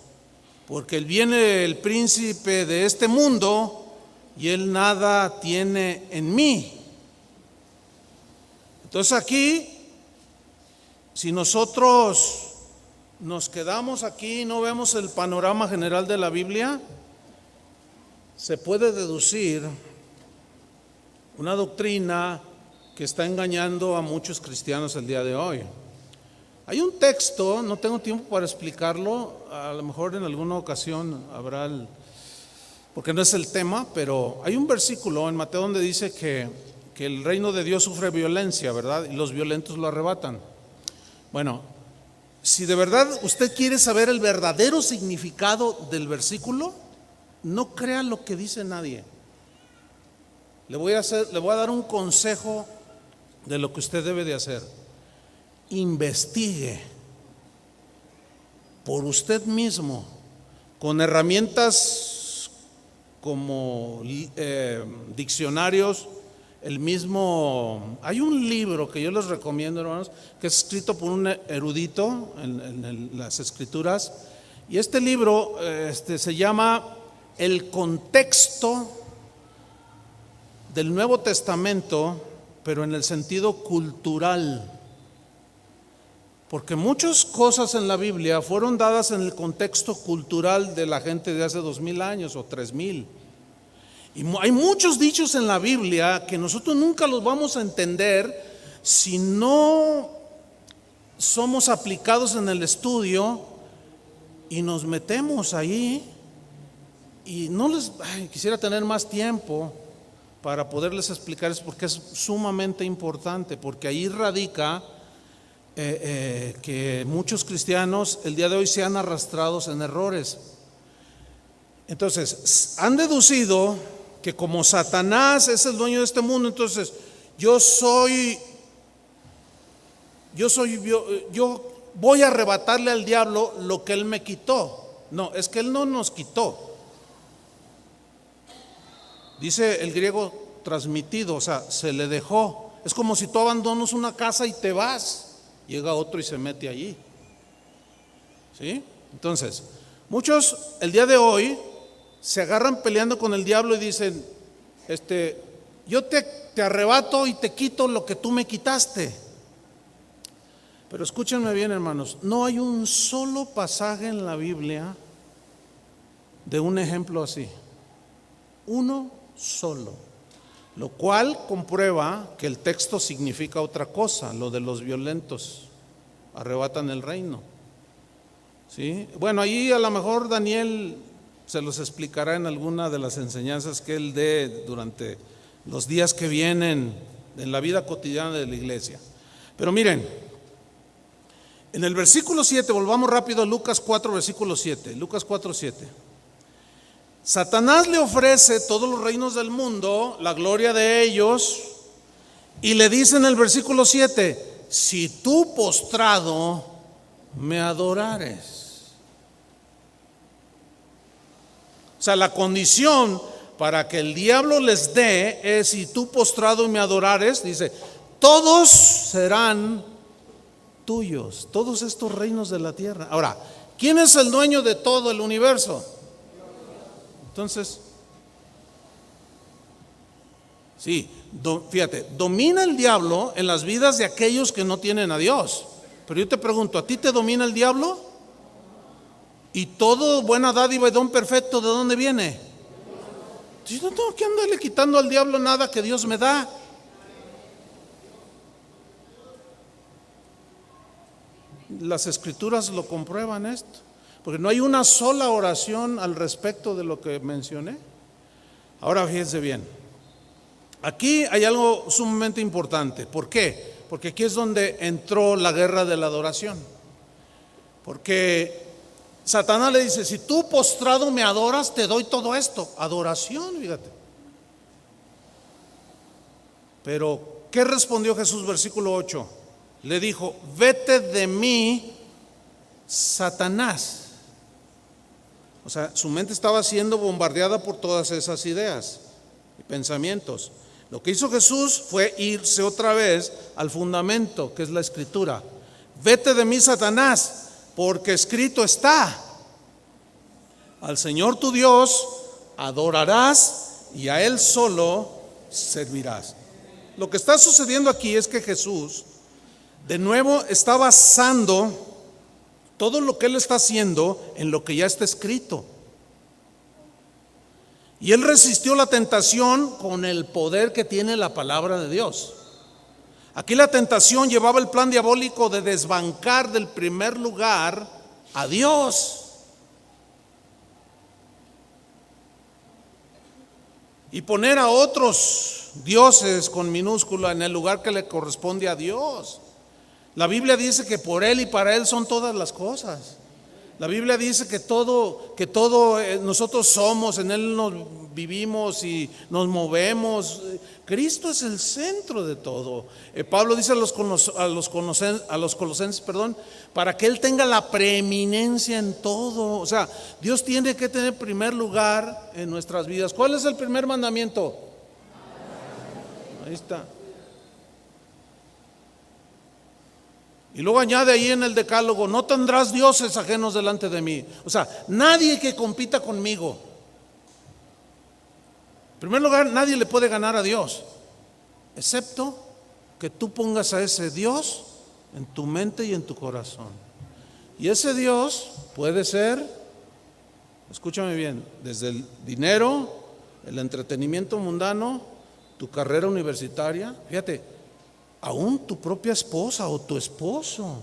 porque viene el príncipe de este mundo y él nada tiene en mí. Entonces aquí, si nosotros nos quedamos aquí y no vemos el panorama general de la Biblia, se puede deducir una doctrina que está engañando a muchos cristianos el día de hoy. Hay un texto, no tengo tiempo para explicarlo, a lo mejor en alguna ocasión habrá porque no es el tema, pero hay un versículo en Mateo donde dice que el reino de Dios sufre violencia, ¿verdad? Y los violentos lo arrebatan. Bueno, si de verdad usted quiere saber el verdadero significado del versículo, no crea lo que dice nadie. Le voy a dar un consejo de lo que usted debe de hacer. Investigue por usted mismo, con herramientas como diccionarios. Hay un libro que yo les recomiendo, hermanos, que es escrito por un erudito en las escrituras, y este libro se llama El contexto del Nuevo Testamento, pero en el sentido cultural, porque muchas cosas en la Biblia fueron dadas en el contexto cultural de la gente de hace 2000 años o 3000. Y hay muchos dichos en la Biblia que nosotros nunca los vamos a entender si no somos aplicados en el estudio y nos metemos ahí. Y quisiera tener más tiempo para poderles explicar eso, porque es sumamente importante, porque ahí radica que muchos cristianos el día de hoy sean arrastrados en errores. Entonces, han deducido que como Satanás es el dueño de este mundo, entonces yo voy a arrebatarle al diablo lo que él me quitó. No, es que él no nos quitó. Dice el griego transmitido, o sea, se le dejó. Es como si tú abandonas una casa y te vas, llega otro y se mete allí. ¿Sí? Entonces, muchos el día de hoy se agarran peleando con el diablo y dicen, yo te arrebato y te quito lo que tú me quitaste. Pero escúchenme bien, hermanos, no hay un solo pasaje en la Biblia de un ejemplo así. Uno solo. Lo cual comprueba que el texto significa otra cosa, lo de los violentos arrebatan el reino. ¿Sí? Bueno, ahí a lo mejor Daniel se los explicará en alguna de las enseñanzas que él dé durante los días que vienen en la vida cotidiana de la iglesia. Pero miren, en el versículo 7, volvamos rápido a Lucas 4, versículo 7. Lucas 4, 7. Satanás le ofrece todos los reinos del mundo, la gloria de ellos, Y le dice en el versículo 7, si tú postrado me adorares. O sea, la condición para que el diablo les dé es: si tú postrado me adorares, dice, todos serán tuyos, todos estos reinos de la tierra. Ahora, ¿quién es el dueño de todo el universo? Entonces, sí, fíjate, domina el diablo en las vidas de aquellos que no tienen a Dios. Pero yo te pregunto, ¿a ti te domina el diablo? Y todo buena dádiva y don perfecto, ¿de dónde viene? Yo no tengo que andarle quitando al diablo nada que Dios me da. Las escrituras lo comprueban esto, porque no hay una sola oración al respecto de lo que mencioné. Ahora fíjense bien, aquí hay algo sumamente importante. ¿Por qué? Porque aquí es donde entró la guerra de la adoración. Porque Satanás le dice: si tú postrado me adoras, te doy todo esto. Adoración, fíjate. Pero ¿qué respondió Jesús? Versículo 8. Le dijo: vete de mí, Satanás. O sea, su mente estaba siendo bombardeada por todas esas ideas y pensamientos. Lo que hizo Jesús fue irse otra vez al fundamento, que es la escritura. Vete de mí, Satanás, porque escrito está: al Señor tu Dios adorarás y a Él solo servirás. Lo que está sucediendo aquí es que Jesús de nuevo está basando todo lo que Él está haciendo en lo que ya está escrito. Y Él resistió la tentación con el poder que tiene la palabra de Dios. Aquí la tentación llevaba el plan diabólico de desbancar del primer lugar a Dios. Y poner a otros dioses con minúscula en el lugar que le corresponde a Dios. La Biblia dice que por Él y para Él son todas las cosas. La Biblia dice que todo nosotros somos, en Él nos vivimos y nos movemos. Cristo es el centro de todo. Pablo dice a los colosenses, para que Él tenga la preeminencia en todo. O sea, Dios tiene que tener primer lugar en nuestras vidas. ¿Cuál es el primer mandamiento? Ahí está. Y luego añade ahí en el decálogo: no tendrás dioses ajenos delante de mí. O sea, nadie que compita conmigo. En primer lugar, nadie le puede ganar a Dios, excepto que tú pongas a ese Dios en tu mente y en tu corazón. Y ese Dios puede ser, escúchame bien, desde el dinero, el entretenimiento mundano, tu carrera universitaria, fíjate, aún tu propia esposa o tu esposo.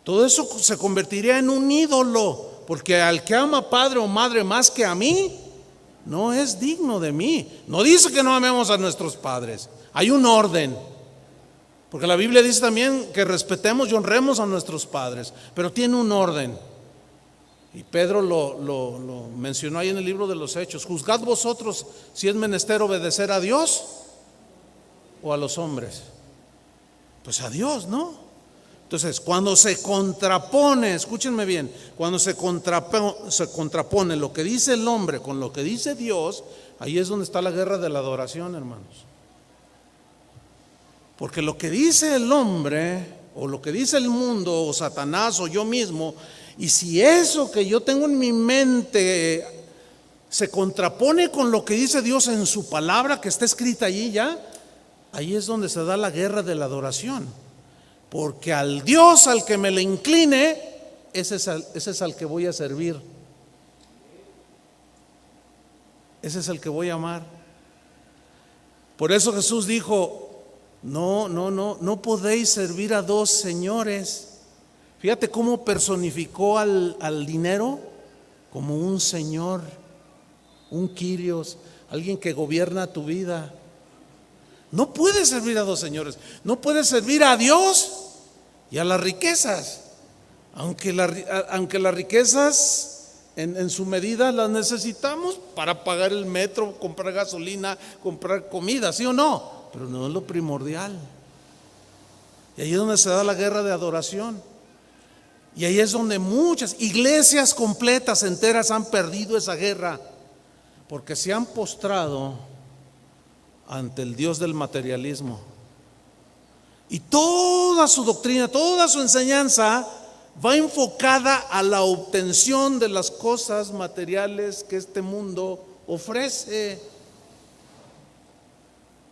Todo eso se convertiría en un ídolo, porque al que ama padre o madre más que a mí, no es digno de mí. No dice que no amemos a nuestros padres, hay un orden, porque la Biblia dice también que respetemos y honremos a nuestros padres, pero tiene un orden. Y Pedro lo mencionó ahí en el libro de los Hechos: juzgad vosotros si es menester obedecer a Dios o a los hombres. Pues a Dios, ¿no? Entonces, cuando se contrapone, escúchenme bien, cuando se contrapone lo que dice el hombre con lo que dice Dios, ahí es donde está la guerra de la adoración, hermanos. Porque lo que dice el hombre, o lo que dice el mundo, o Satanás, o yo mismo, y si eso que yo tengo en mi mente se contrapone con lo que dice Dios en su palabra, que está escrita allí ya, ahí es donde se da la guerra de la adoración. Porque al Dios al que me le incline, ese es al que voy a servir. Ese es el que voy a amar. Por eso Jesús dijo: no podéis servir a dos señores. Fíjate cómo personificó al dinero como un señor, un Kyrios, alguien que gobierna tu vida. No puedes servir a dos señores. No puedes servir a Dios y a las riquezas. Aunque las riquezas en su medida las necesitamos para pagar el metro, comprar gasolina, comprar comida, ¿sí o no? pero no es lo primordial. Y ahí es donde se da la guerra de adoración. Y ahí es donde muchas iglesias completas, enteras, han perdido esa guerra, porque se han postrado ante el Dios del materialismo. Y toda su doctrina, toda su enseñanza va enfocada a la obtención de las cosas materiales que este mundo ofrece.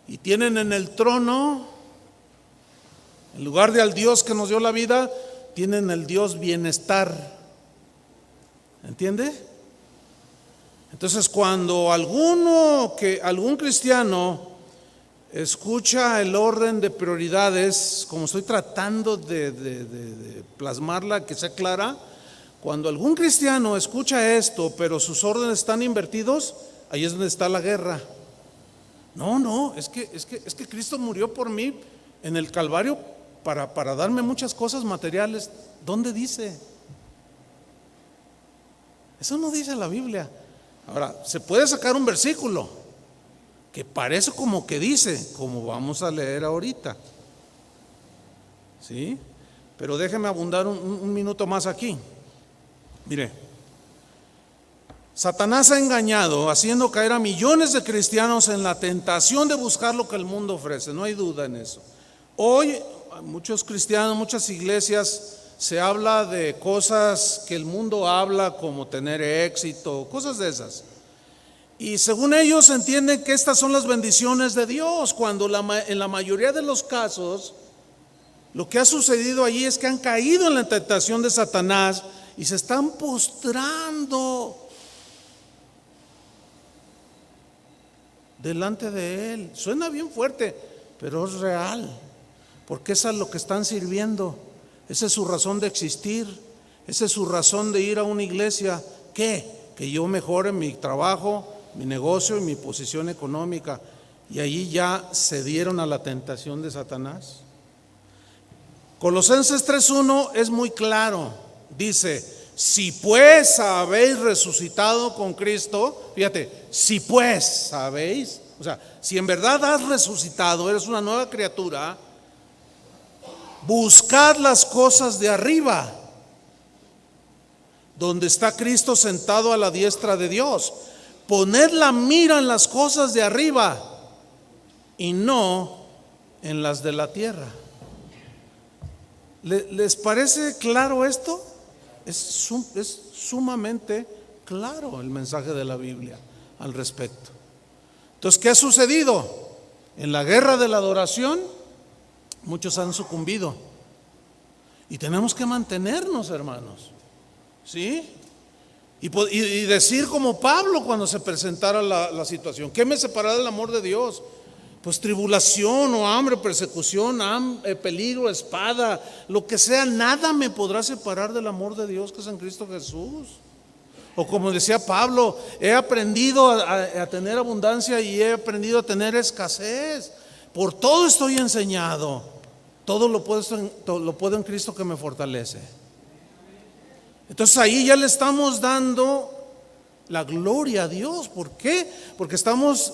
Y tienen en el trono, en lugar de al Dios que nos dio la vida, tienen el Dios bienestar. ¿Entiende? Entonces, cuando algún cristiano escucha el orden de prioridades, como estoy tratando de plasmarla, que sea clara, cuando algún cristiano escucha esto, pero sus órdenes están invertidos, ahí es donde está la guerra. No, es que Cristo murió por mí en el Calvario para darme muchas cosas materiales. ¿Dónde dice? Eso no dice la Biblia. Ahora, se puede sacar un versículo que parece como que dice, como vamos a leer ahorita, ¿sí? Pero déjeme abundar un minuto más aquí. Mire, Satanás ha engañado, haciendo caer a millones de cristianos en la tentación de buscar lo que el mundo ofrece. No hay duda en eso. Hoy muchos cristianos, muchas iglesias, se habla de cosas que el mundo habla, como tener éxito, cosas de esas. Y según ellos entienden que estas son las bendiciones de Dios, cuando en la mayoría de los casos lo que ha sucedido allí es que han caído en la tentación de Satanás y se están postrando delante de él. Suena bien fuerte, pero es real, porque es a lo que están sirviendo. Esa es su razón de existir, esa es su razón de ir a una iglesia. ¿Qué? Que yo mejore mi trabajo, mi negocio y mi posición económica. Y allí ya cedieron a la tentación de Satanás. Colosenses 3:1 es muy claro. Dice: si pues habéis resucitado con Cristo, fíjate, si pues habéis, o sea, si en verdad has resucitado, eres una nueva criatura, buscad las cosas de arriba, donde está Cristo sentado a la diestra de Dios. Poned la mira en las cosas de arriba y no en las de la tierra. ¿Les parece claro esto? Es sumamente claro el mensaje de la Biblia al respecto. Entonces, ¿qué ha sucedido? En la guerra de la adoración, muchos han sucumbido. Y tenemos que mantenernos, hermanos, ¿sí? Y decir como Pablo cuando se presentara la situación: ¿qué me separará del amor de Dios? Pues tribulación o hambre, persecución, peligro, espada, lo que sea, nada me podrá separar del amor de Dios que es en Cristo Jesús. O como decía Pablo: he aprendido a tener abundancia y he aprendido a tener escasez. Por todo estoy enseñado. Todo lo puedo en Cristo que me fortalece. Entonces ahí ya le estamos dando la gloria a Dios. ¿Por qué? Porque estamos,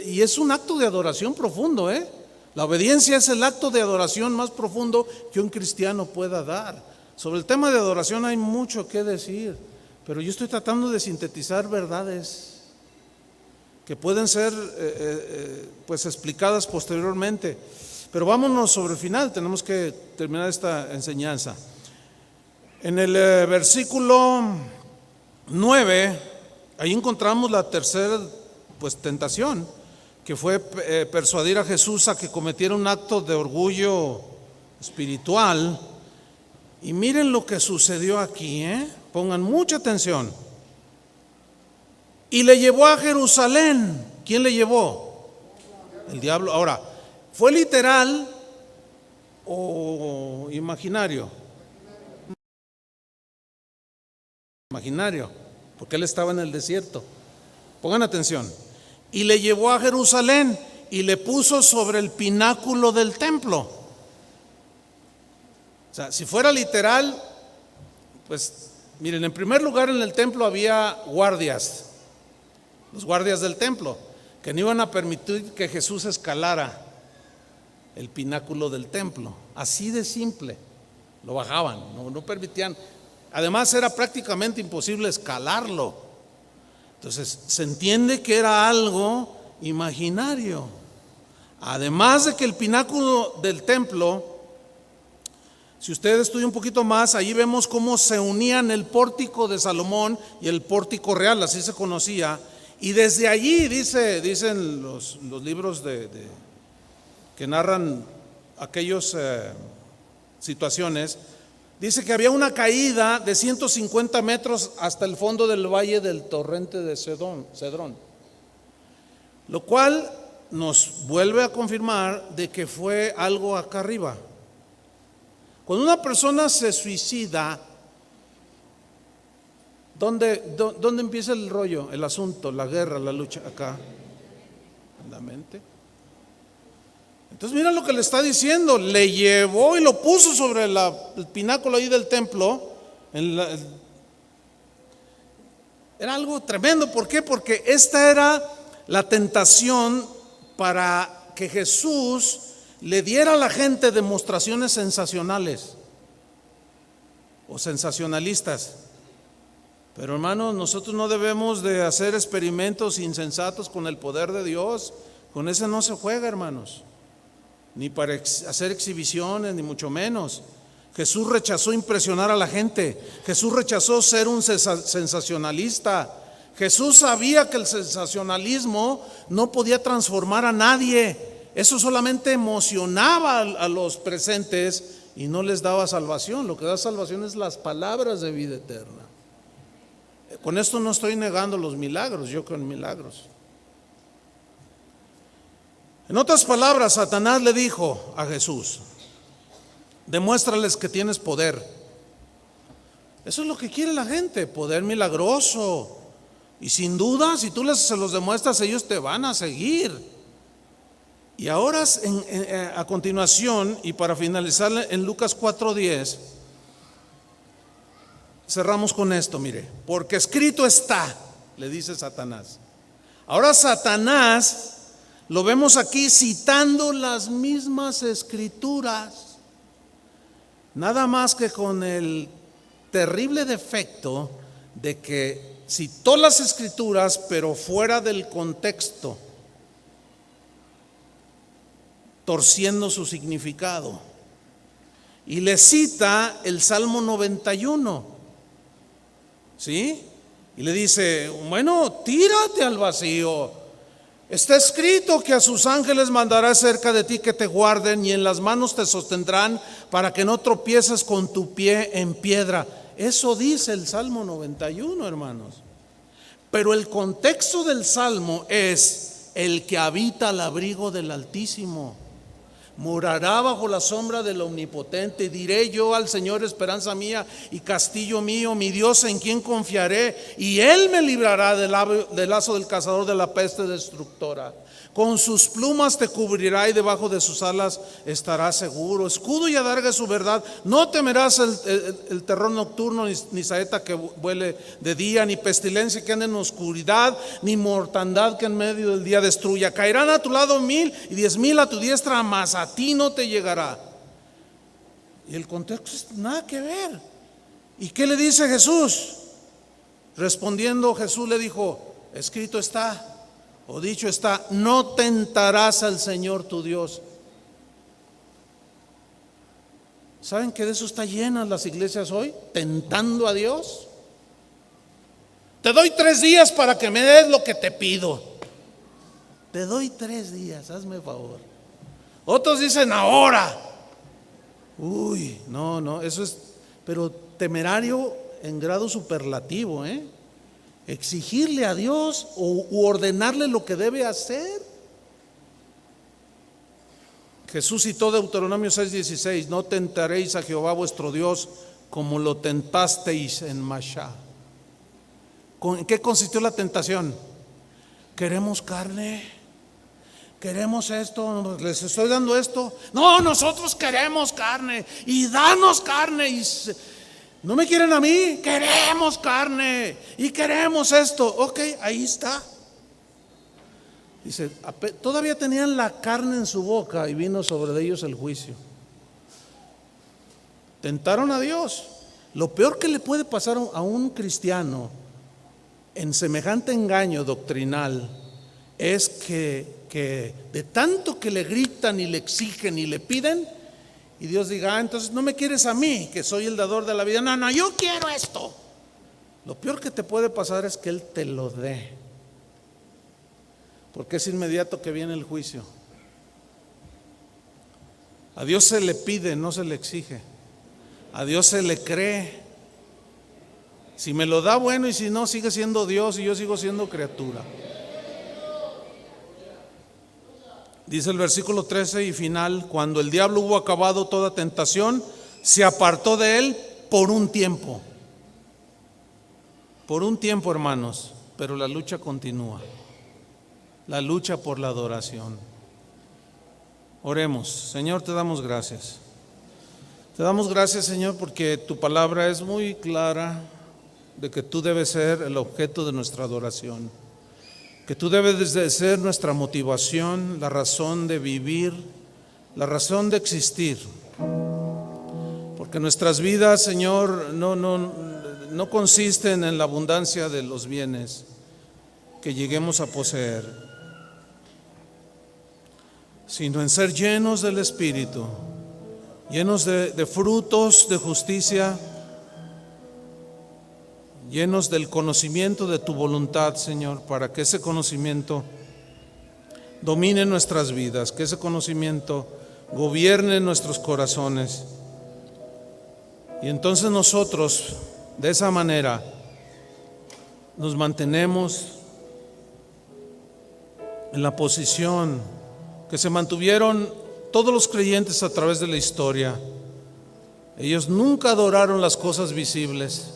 y es un acto de adoración profundo, La obediencia es el acto de adoración más profundo que un cristiano pueda dar. Sobre el tema de adoración hay mucho que decir, pero yo estoy tratando de sintetizar verdades que pueden ser pues explicadas posteriormente. Pero vámonos sobre el final, tenemos que terminar esta enseñanza. En el versículo 9, ahí encontramos la tercera pues tentación, que fue persuadir a Jesús a que cometiera un acto de orgullo espiritual. Y miren lo que sucedió aquí, pongan mucha atención. Y le llevó a Jerusalén. ¿Quién le llevó? El diablo. Ahora, ¿fue literal o imaginario? Imaginario, porque él estaba en el desierto. Pongan atención. Y le llevó a Jerusalén y le puso sobre el pináculo del templo. O sea, si fuera literal, pues miren, en primer lugar en el templo había guardias, los guardias del templo. que no iban a permitir que Jesús escalara el pináculo del templo. Así de simple, lo bajaban, no permitían. Además era prácticamente imposible escalarlo. Entonces se entiende que era algo imaginario. Además de que el pináculo del templo, si usted estudia un poquito más, ahí vemos cómo se unían el pórtico de Salomón y el pórtico real, así se conocía. Y desde allí, dicen los libros que narran aquellas situaciones, dice que había una caída de 150 metros hasta el fondo del valle del torrente de Cedrón, lo cual nos vuelve a confirmar de que fue algo acá arriba. Cuando una persona se suicida, ¿dónde empieza el rollo, el asunto, la guerra, la lucha? Acá, en la mente. Entonces mira lo que le está diciendo, le llevó y lo puso sobre el pináculo ahí del templo. Era algo tremendo. ¿Por qué? Porque esta era la tentación para que Jesús le diera a la gente demostraciones sensacionales o sensacionalistas. Pero hermanos, nosotros no debemos de hacer experimentos insensatos con el poder de Dios. Con ese no se juega, hermanos, ni para hacer exhibiciones, ni mucho menos. Jesús rechazó impresionar a la gente. Jesús rechazó ser un sensacionalista. Jesús sabía que el sensacionalismo no podía transformar a nadie. Eso solamente emocionaba a los presentes y no les daba salvación. Lo que da salvación es las palabras de vida eterna. Con esto no estoy negando los milagros, yo creo en milagros. En otras palabras, Satanás le dijo a Jesús: demuéstrales que tienes poder. Eso es lo que quiere la gente, poder milagroso. Y sin duda, si tú se los demuestras, ellos te van a seguir. Y ahora a continuación, y para finalizar en Lucas 4:10, cerramos con esto, mire, porque escrito está, le dice Satanás. Ahora Satanás lo vemos aquí citando las mismas escrituras, nada más que con el terrible defecto de que citó las escrituras pero fuera del contexto, torciendo su significado. Y le cita el Salmo 91, ¿sí? Y le dice: bueno, tírate al vacío. Está escrito que a sus ángeles mandará cerca de ti que te guarden, y en las manos te sostendrán para que no tropieces con tu pie en piedra. Eso dice el Salmo 91, hermanos. Pero el contexto del Salmo es: el que habita al abrigo del Altísimo morará bajo la sombra del Omnipotente. Diré yo al Señor: esperanza mía y castillo mío, mi Dios en quien confiaré, y Él me librará del lazo del cazador, de la peste destructora. Con sus plumas te cubrirá y debajo de sus alas estarás seguro. Escudo y adarga es su verdad. No temerás el terror nocturno, ni saeta que vuele de día, ni pestilencia que ande en oscuridad, ni mortandad que en medio del día destruya. Caerán a tu lado 1000 y 10,000 a tu diestra, mas a ti no te llegará. Y el contexto es nada que ver. ¿Y qué le dice Jesús? Respondiendo, Jesús le dijo: escrito está, o dicho está, no tentarás al Señor tu Dios. ¿Saben que de eso está llenas las iglesias hoy? Tentando a Dios. Te doy 3 días para que me des lo que te pido. Te doy 3 días, hazme favor. Otros dicen ahora. Uy, no, eso es, pero temerario en grado superlativo, exigirle a Dios u ordenarle lo que debe hacer. Jesús citó Deuteronomio 6:16: no tentaréis a Jehová vuestro Dios como lo tentasteis en Masha. ¿En qué consistió la tentación? Queremos carne, queremos esto, les estoy dando esto. No, nosotros queremos carne y danos carne. Y no me quieren a mí, queremos carne y queremos esto. Ok, ahí está. Dice, todavía tenían la carne en su boca y vino sobre ellos el juicio. Tentaron a Dios. Lo peor que le puede pasar a un cristiano en semejante engaño doctrinal es que de tanto que le gritan y le exigen y le piden, y Dios diga, entonces no me quieres a mí, que soy el dador de la vida. No, yo quiero esto. Lo peor que te puede pasar es que Él te lo dé, porque es inmediato que viene el juicio. A Dios se le pide, no se le exige. A Dios se le cree. Si me lo da, bueno, y si no, sigue siendo Dios y yo sigo siendo criatura. Dice el versículo 13 y final: cuando el diablo hubo acabado toda tentación, se apartó de él por un tiempo. Por un tiempo, hermanos, pero la lucha continúa. La lucha por la adoración. Oremos. Señor, te damos gracias. Te damos gracias, Señor, porque tu palabra es muy clara de que tú debes ser el objeto de nuestra adoración, que tú debes de ser nuestra motivación, la razón de vivir, la razón de existir, porque nuestras vidas, Señor, no consisten en la abundancia de los bienes que lleguemos a poseer, sino en ser llenos del Espíritu, llenos de frutos de justicia, llenos del conocimiento de tu voluntad, Señor, para que ese conocimiento domine nuestras vidas, que ese conocimiento gobierne nuestros corazones. Y entonces nosotros, de esa manera, nos mantenemos en la posición que se mantuvieron todos los creyentes a través de la historia. Ellos nunca adoraron las cosas visibles,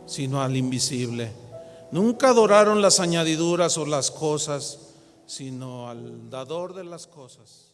sino al invisible. Nunca adoraron las añadiduras o las cosas, sino al dador de las cosas.